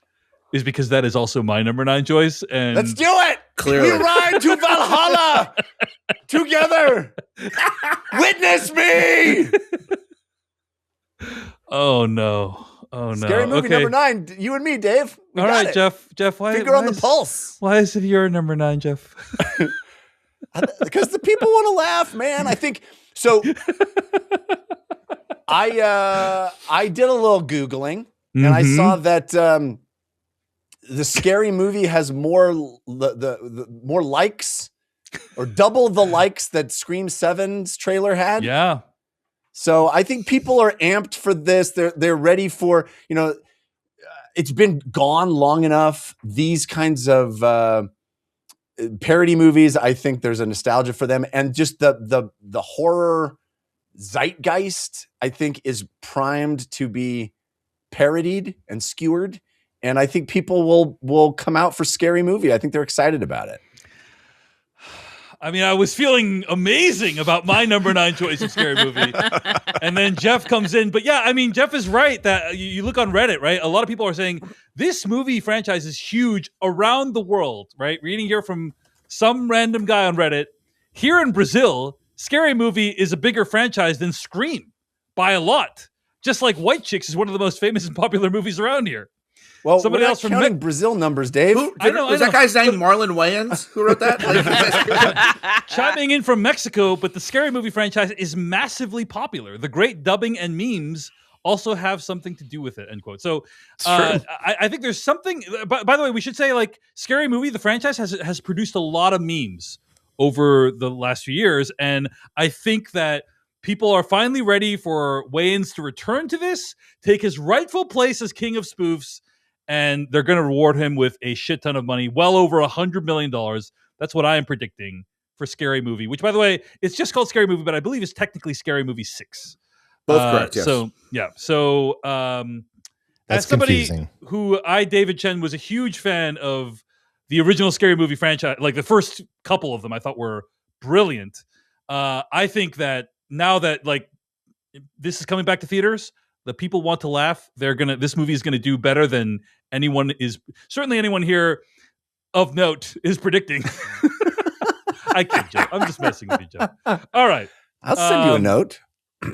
is because that is also my number 9 choice. And Let's do it. Clearly. We ride to Valhalla together. Witness me. oh no. Scary Movie Okay. number 9. You and me, Dave. We All got right, it. Jeff. Why? Finger why on the is- pulse. Why is it your number 9, Jeff? Because the people want to laugh, man. I think so. I did a little Googling and I Mhm. saw that the Scary Movie has more more likes or double the likes that Scream 7's trailer had. Yeah. So I think people are amped for this. They're ready for, it's been gone long enough. These kinds of parody movies, I think there's a nostalgia for them, and just the horror zeitgeist, I think, is primed to be parodied and skewered. And I think people will come out for Scary Movie. I think they're excited about it. I mean, I was feeling amazing about my number 9 choice of Scary Movie. And then Jeff comes in. But yeah, I mean, Jeff is right that you look on Reddit, right? A lot of people are saying this movie franchise is huge around the world, right? Reading here from some random guy on Reddit. Here in Brazil, Scary Movie is a bigger franchise than Scream by a lot. Just like White Chicks is one of the most famous and popular movies around here. Well, Somebody we're not else from counting Brazil numbers, Dave. I know. Was that guy's name Marlon Wayans? Who wrote that? Chiming in from Mexico, but the Scary Movie franchise is massively popular. The great dubbing and memes also have something to do with it, end quote. So I think there's something, by the way, we should say, like, Scary Movie, the franchise has produced a lot of memes over the last few years, and I think that people are finally ready for Wayans to return to this, take his rightful place as king of spoofs, and they're going to reward him with a shit ton of money, well over $100 million. That's what I am predicting for Scary Movie, which, by the way, it's just called Scary Movie, but I believe it's technically Scary Movie 6. Both correct, yes. So, yeah. So, That's as somebody confusing. who David Chen, was a huge fan of the original Scary Movie franchise, like the first couple of them I thought were brilliant. I think that now that, like, this is coming back to theaters, the people want to laugh. This movie is gonna do better than anyone here of note is predicting. I kid, Jeff. I'm just messing with you, Jeff. All right. I'll send you a note.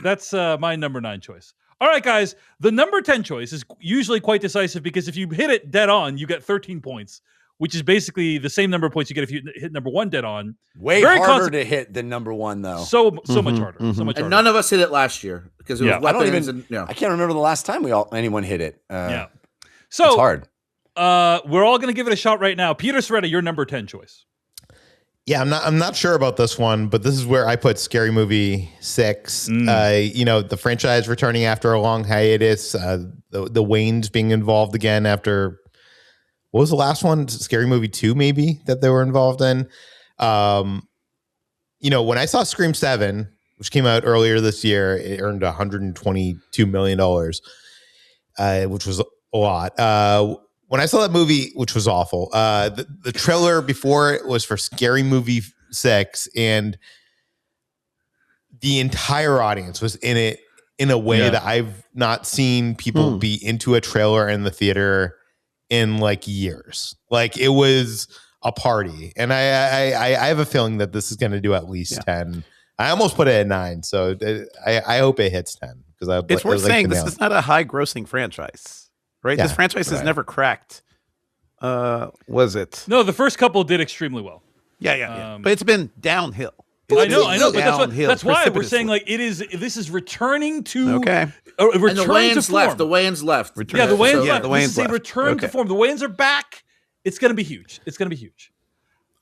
That's my number 9 choice. All right, guys. The number 10 choice is usually quite decisive because if you hit it dead on, you get 13 points, which is basically the same number of points you get if you hit number 1 dead on. Way harder to hit than number 1, though. So much harder. So much harder. And none of us hit it last year because it was Yeah. I don't weapons even. and I can't remember the last time anyone hit it. Yeah. It's So hard. we're all going to give it a shot right now. Peter Sciretta, your number 10 choice. Yeah, I'm not sure about this one, but this is where I put Scary Movie 6. The franchise returning after a long hiatus, the Wayans being involved again after, what was the last one? Scary Movie 2, maybe, that they were involved in. When I saw Scream 7, which came out earlier this year, it earned $122 million, which was a lot. When I saw that movie, which was awful, the trailer before it was for Scary Movie 6, and the entire audience was in it in a way that I've not seen people be into a trailer in the theater in like years. Like, it was a party, and I have a feeling that this is going to do at least 10. I almost put it at 9, so I hope it hits 10 because It's worth saying this is not a high-grossing franchise. Right, this franchise has never cracked. Was it? No, the first couple did extremely well. Yeah. But it's been downhill. I know, but Downhill that's why we're saying, precipitously. like, this is returning to Okay. and the Wayans left. The Wayans left. Yeah, the Wayans left. The This Wayans is a left. return to form. The Wayans are back. It's going to be huge.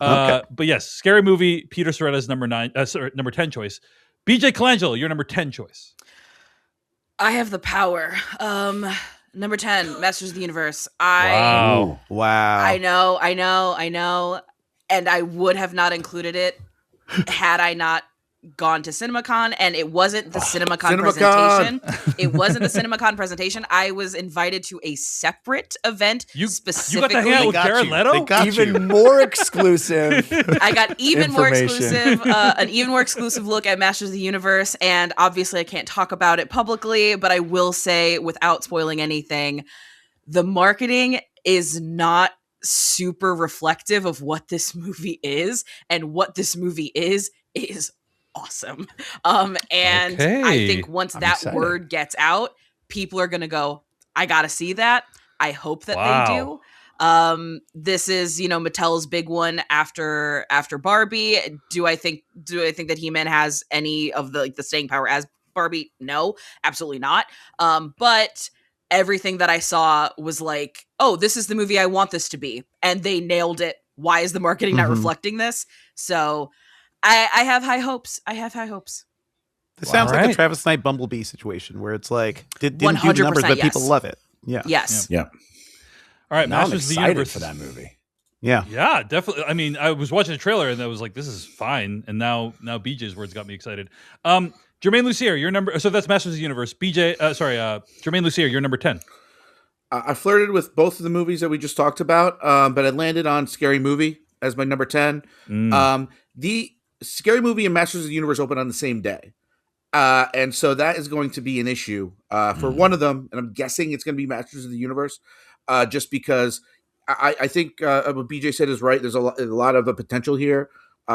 Okay. But yes, Scary Movie, Peter Sciretta's number 10 choice. BJ Colangelo, your number 10 choice. I have the power. Number 10, Masters of the Universe. Wow. I know. And I would have not included it had I not gone to CinemaCon, and it wasn't the CinemaCon CinemaCon. presentation. It wasn't the CinemaCon presentation. I was invited to a separate event. You got specifically. to hang out with Jared Leto? Even more exclusive. I got even more Information. exclusive, an even more exclusive look at Masters of the Universe, and obviously I can't talk about it publicly, but I will say, without spoiling anything, the marketing is not super reflective of what this movie is, and what this movie is awesome. And I Okay. think once I'm that excited. word gets out, people are gonna go, I gotta see that. I hope that they do. This is, Mattel's big one after Barbie. Do I think that He-Man has any of the staying power as Barbie? No, absolutely not. But everything that I saw was like, oh, this is the movie I want this to be, and they nailed it. Why is the marketing not reflecting this? So I have high hopes. This sounds like Alright. a Travis Knight Bumblebee situation where it's like didn't do the numbers, 100% but people yes. love it. Yeah, Yes. Yeah. All right, Now I'm Masters of the excited Universe for that movie. yeah. Yeah, definitely. I mean, I was watching the trailer and I was like, this is fine. And now BJ's words got me excited. Germain Lussier, your number. So that's Masters of the Universe. Germain Lussier, you're number 10. I flirted with both of the movies that we just talked about, but I landed on Scary Movie as my number 10. The Scary Movie and Masters of the Universe open on the same day. And so that is going to be an issue for one of them. And I'm guessing it's going to be Masters of the Universe, just because I think what BJ said is right. There's a lot of potential here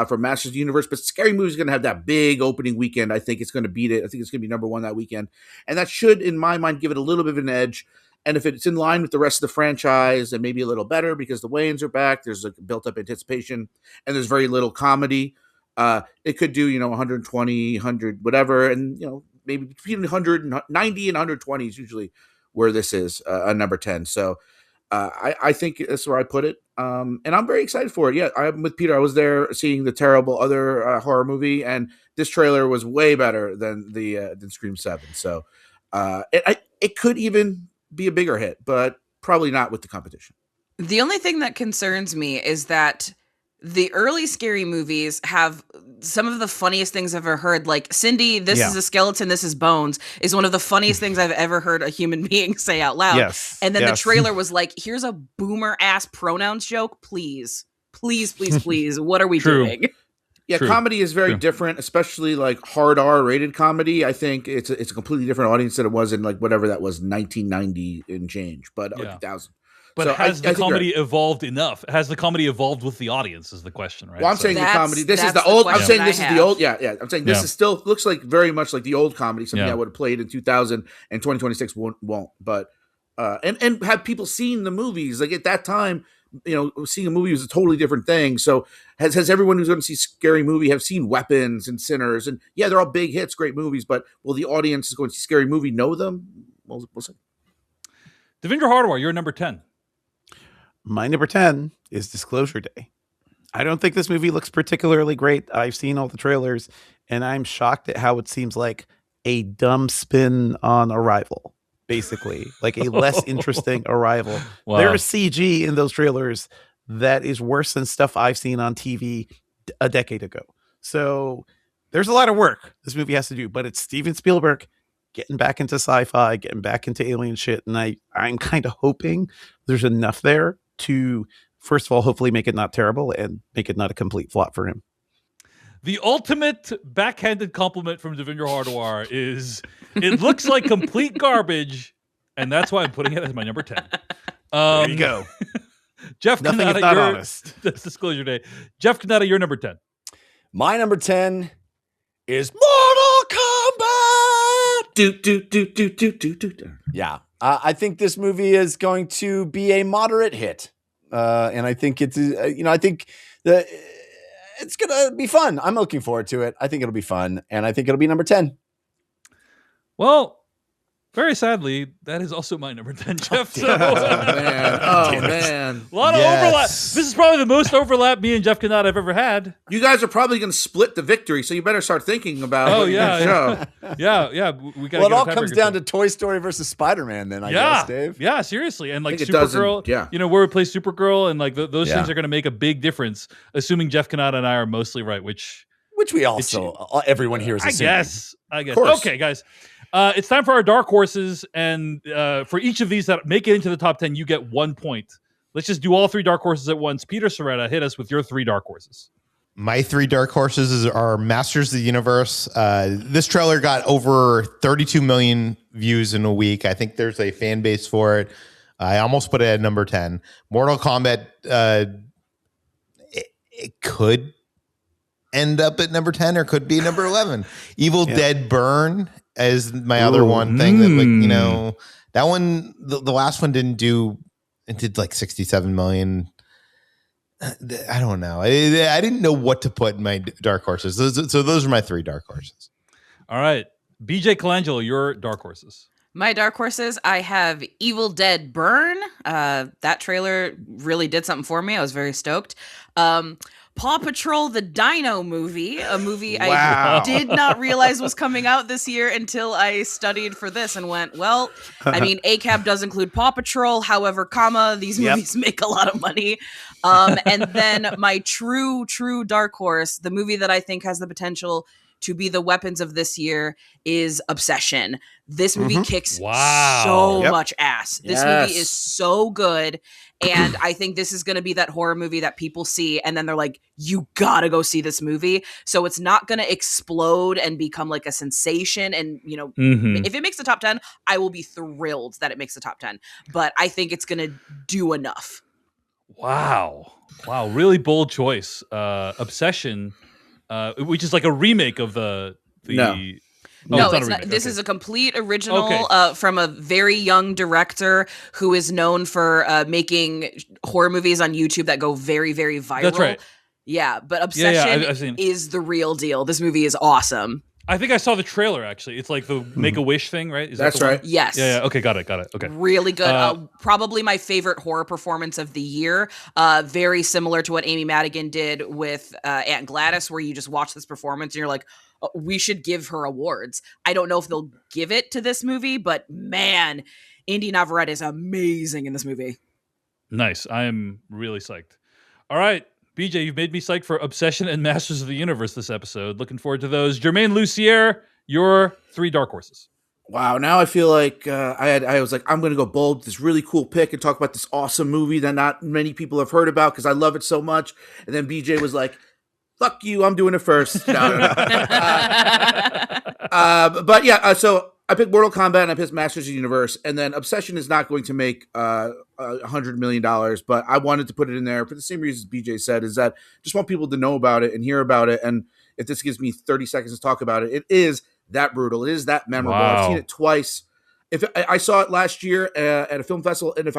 for Masters of the Universe, but Scary Movie is going to have that big opening weekend. I think it's going to beat it. I think it's going to be number one that weekend. And that should, in my mind, give it a little bit of an edge. And if it's in line with the rest of the franchise, and maybe a little better because the Wayans are back, there's a built-up anticipation, and there's very little comedy. It could do, 120, 100, whatever, and maybe between 190 and 120 is usually where this is a number 10. So I think that's where I put it, and I'm very excited for it. Yeah, I'm with Peter. I was there seeing the terrible other horror movie, and this trailer was way better than than Scream 7. So it could even be a bigger hit, but probably not with the competition. The only thing that concerns me is that the early Scary movies have some of the funniest things I've ever heard. Like, Cindy, this is a skeleton, this is bones, is one of the funniest things I've ever heard a human being say out loud. Yes. And then yes. the trailer was like, here's a boomer ass pronouns joke. Please, what are we True. doing? Yeah, True. comedy is very True. different, especially like hard R rated comedy. I think it's a completely different audience than it was in like whatever that was 1990 and change, but Yeah. 2000. But So has I the think you're comedy evolved enough? Has the comedy evolved with the audience is the question, right? Well, I'm So- saying the That's- comedy. This is that's the the old. I'm question saying I this is have. the old. Yeah. I'm saying this Yeah. is still looks like very much like the old comedy. Something Yeah. that would have played in 2000 and 2026 won't. But and have people seen the movies? Like at that time, seeing a movie was a totally different thing. So has everyone who's going to see Scary Movie have seen Weapons and Sinners? And yeah, they're all big hits, great movies. But will the audience is going to see Scary Movie know them? We'll see. Devindra Hardawar, you're number 10. My number 10 is Disclosure Day. I don't think this movie looks particularly great. I've seen all the trailers, and I'm shocked at how it seems like a dumb spin on Arrival, basically, like a less interesting Arrival. Wow. There's CG in those trailers that is worse than stuff I've seen on TV a decade ago. So there's a lot of work this movie has to do, but it's Steven Spielberg getting back into sci-fi, getting back into alien shit, and I'm kind of hoping there's enough there to, first of all, hopefully make it not terrible and make it not a complete flop for him. The ultimate backhanded compliment from Devindra Hardawar is it looks like complete garbage, and that's why I'm putting it as my number 10. There you go. Jeff Nothing Kanata, is not you're- honest. That's Disclosure Day. Jeff Kanata, you're number 10. My number 10 is Mortal Kombat. Do. Yeah. I think this movie is going to be a moderate hit. And I think it's, I think it's going to be fun. I'm looking forward to it. I think it'll be fun. And I think it'll be number 10. Well, very sadly, that is also my number 10, Jeff. So, Oh man. a lot of Yes. overlap. This is probably the most overlap me and Jeff Kanata have ever had. You guys are probably going to split the victory, so you better start thinking about. Oh, what you're yeah, gonna show. Yeah. We got. Well, it all comes down to Toy Story versus Spider-Man then, I guess, Dave. Yeah, seriously. And like think it doesn't- Supergirl, yeah. where we play Supergirl, and like those Yeah. things are going to make a big difference, assuming Jeff Kanata and I are mostly right, which Which we also, everyone here is assuming. I guess. course. Okay, guys. It's time for our dark horses. And for each of these that make it into the top 10, you get 1 point. Let's just do all 3 dark horses at once. Peter Sciretta, hit us with your 3 dark horses. My 3 dark horses are Masters of the Universe. This trailer got over 32 million views in a week. I think there's a fan base for it. I almost put it at number 10. Mortal Kombat, it could end up at number 10 or could be number 11. Evil Dead Burn is my other one thing that, like, you know, that one, the last one didn't do, it did like 67 million. I don't know. I didn't know what to put in my dark horses. So those are my 3 dark horses. All right. BJ Colangelo, your dark horses. My dark horses, I have Evil Dead Burn. That trailer really did something for me. I was very stoked. Paw Patrol the Dino movie, a movie I did not realize was coming out this year until I studied for this and went, well, I mean, ACAB does include Paw Patrol, however, these movies make a lot of money. And then my true dark horse, the movie that I think has the potential to be the weapons of this year, is Obsession. This movie kicks so much ass. This movie is so good. And I think this is going to be that horror movie that people see and then they're like, you gotta go see this movie. So it's not going to explode and become like a sensation. And, you know, if it makes the top 10, I will be thrilled that it makes the top 10. But I think it's going to do enough. Wow. Really bold choice. Obsession, which is like a remake of the No, it's not. This is a complete original from a very young director who is known for making horror movies on YouTube that go very, very viral. That's right. Yeah, but Obsession is the real deal. This movie is awesome. I think I saw the trailer, actually. It's like the Make-A-Wish thing, right? That's right. Yes. Yeah. Okay, got it. Okay. Really good. Probably my favorite horror performance of the year. Very similar to what Amy Madigan did with Aunt Gladys, where you just watch this performance and you're like, oh, we should give her awards. I don't know if they'll give it to this movie, but man, Indy Navarrete is amazing in this movie. Nice. I am really psyched. All right. BJ, you've made me psyched for Obsession and Masters of the Universe this episode. Looking forward to those. Germain, Lussier, your 3 dark horses. Wow, now I feel like I was like, I'm going to go bold with this really cool pick and talk about this awesome movie that not many people have heard about because I love it so much. And then BJ was like, fuck you, I'm doing it first. No. But yeah, so I picked Mortal Kombat and I picked Masters of the Universe. And then Obsession is not going to make $100 million, but I wanted to put it in there for the same reasons BJ said, is that I just want people to know about it and hear about it. And if this gives me 30 seconds to talk about it, it is that brutal. It is that memorable. I've seen it twice. If I saw it last year at a film festival, and if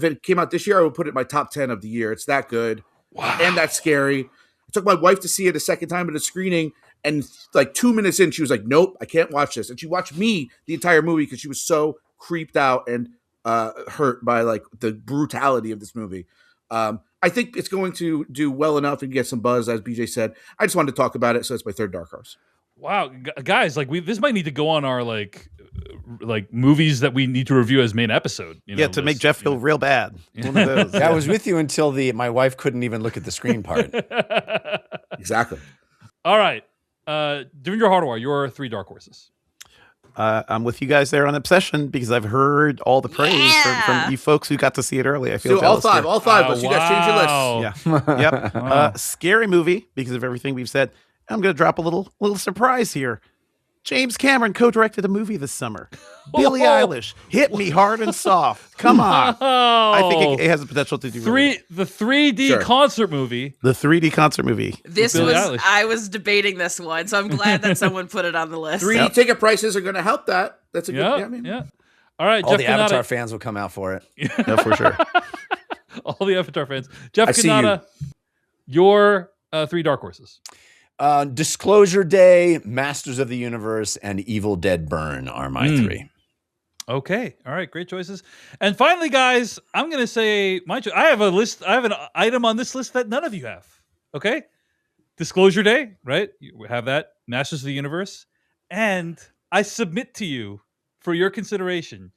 it came out this year, I would put it in my top 10 of the year. It's that good and that scary. I took my wife to see it a second time at a screening, and like 2 minutes in, she was like, nope, I can't watch this. And she watched me the entire movie because she was so creeped out and hurt by like the brutality of this movie. I think it's going to do well enough and get some buzz, as BJ said. I just wanted to talk about it, so it's my 3rd dark horse. Wow, guys, like this might need to go on our like movies that we need to review as main episode. To make Jeff feel real bad. One of those. I was with you until my wife couldn't even look at the screen part. Exactly. All right, Devindra Hardawar, your 3 dark horses. I'm with you guys there on Obsession because I've heard all the praise from you folks who got to see it early. I feel so all five. But you guys change your list. Yeah. Yep. Scary movie because of everything we've said. I'm going to drop a little surprise here. James Cameron co-directed a movie this summer. Billie Eilish, Hit Me Hard and Soft. Come on. I think it has the potential to do the 3D concert movie. The 3D concert movie. I was debating this one, so I'm glad that someone put it on the list. 3D ticket prices are going to help that. That's a good. All right, all Jeff the Cannata. Avatar fans will come out for it. Yeah, for sure. All the Avatar fans. Jeff Cannata, your 3 dark horses. Disclosure Day, Masters of the Universe, and Evil Dead Burn are my 3. Okay. All right. Great choices. And finally, guys, I'm going to say I have a list. I have an item on this list that none of you have. Okay. Disclosure Day, right? You have that. Masters of the Universe. And I submit to you for your consideration,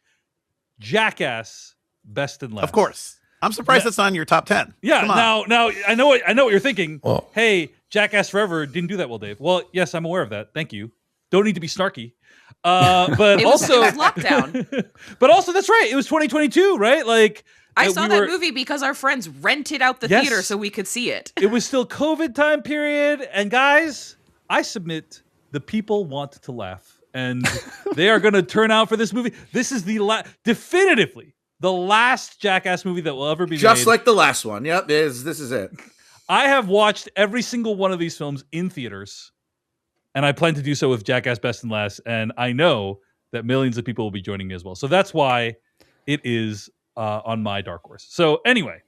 Jackass Best and Last. Of course. I'm surprised that's not in your top 10. Yeah. Come on. Now I know what you're thinking. Well- Hey, Jackass Forever didn't do that well, Dave. Well, yes, I'm aware of that. Thank you. Don't need to be snarky. But It was also lockdown. But also, that's right. It was 2022, right? Like I we saw that were- movie because our friends rented out the Yes. theater so we could see it. It was still COVID time period, and guys, I submit the people want to laugh, and they are going to turn out for this movie. This is definitively the last Jackass movie that will ever be Just made. like the last one. Yep, this is it. I have watched every single one of these films in theaters, and I plan to do so with Jackass Best and Last, and I know that millions of people will be joining me as well. So that's why it is on my dark horse. So anyway,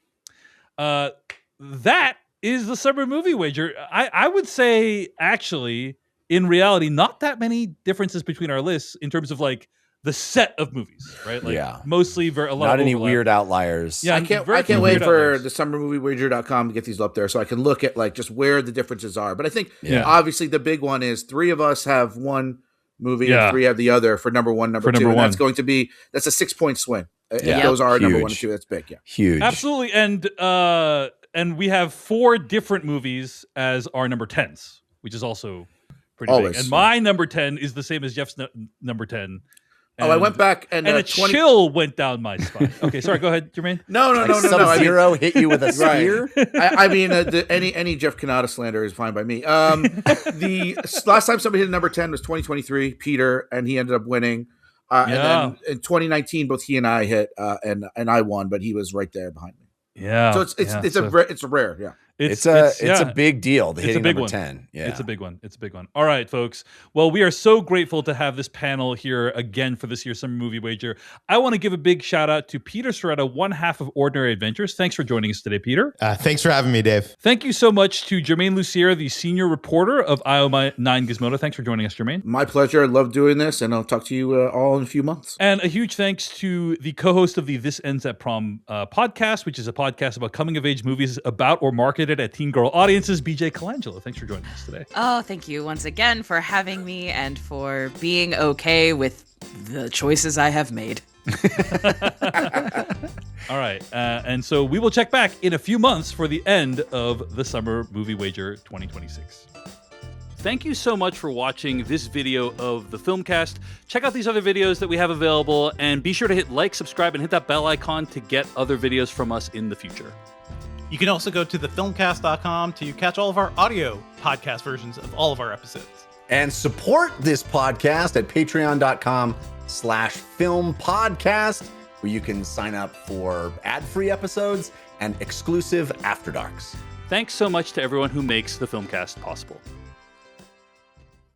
that is the summer movie wager. I would say, actually, in reality, not that many differences between our lists in terms of like the set of movies, right? Like mostly a lot Not of any overlap. weird outliers. Yeah, I can't very few wait weird for outliers. the summermoviewager.com to get these up there so I can look at like just where the differences are. But I think Yeah. obviously the big one is 3 of us have one movie Yeah. and 3 have the other for number 1, number For 2. number And that's one. going to be that's a 6-point swing. If Yeah. those are number 1 and Huge. 2, that's big. Yeah. Huge. Absolutely, and we have 4 different movies as our number 10s, which is also pretty big. Always. And my number 10 is the same as Jeff's number 10. I went back and a 20 chill went down my spine. Okay, sorry, go ahead, Germain. No. Like I mean, Sub-Zero hit you with a spear. I mean, any Jeff Kanata slander is fine by me. The last time somebody hit a number 10 was 2023, Peter, and he ended up winning. And then in 2019, both he and I hit, and I won, but he was right there behind me. Yeah. So it's rare. Yeah. It's a big deal. The it's a hitting big number one. 10. Yeah. It's a big one. It's a big one. All right, folks. Well, we are so grateful to have this panel here again for this year's Summer Movie Wager. I want to give a big shout out to Peter Sciretta, one half of Ordinary Adventures. Thanks for joining us today, Peter. Thanks for having me, Dave. Thank you so much to Germain Lussier, the senior reporter of IO9 Gizmodo. Thanks for joining us, Germain. My pleasure. I love doing this, and I'll talk to you all in a few months. And a huge thanks to the co-host of the This Ends at Prom podcast, which is a podcast about coming-of-age movies about or marketed at teen girl audiences, BJ Colangelo. Thanks for joining us today. Oh, thank you once again for having me and for being okay with the choices I have made. All right. And so we will check back in a few months for the end of the Summer Movie Wager 2026. Thank you so much for watching this video of the Filmcast. Check out these other videos that we have available, and be sure to hit like, subscribe, and hit that bell icon to get other videos from us in the future. You can also go to thefilmcast.com to catch all of our audio podcast versions of all of our episodes. And support this podcast at patreon.com/filmpodcast, where you can sign up for ad-free episodes and exclusive After Darks. Thanks so much to everyone who makes the Filmcast possible.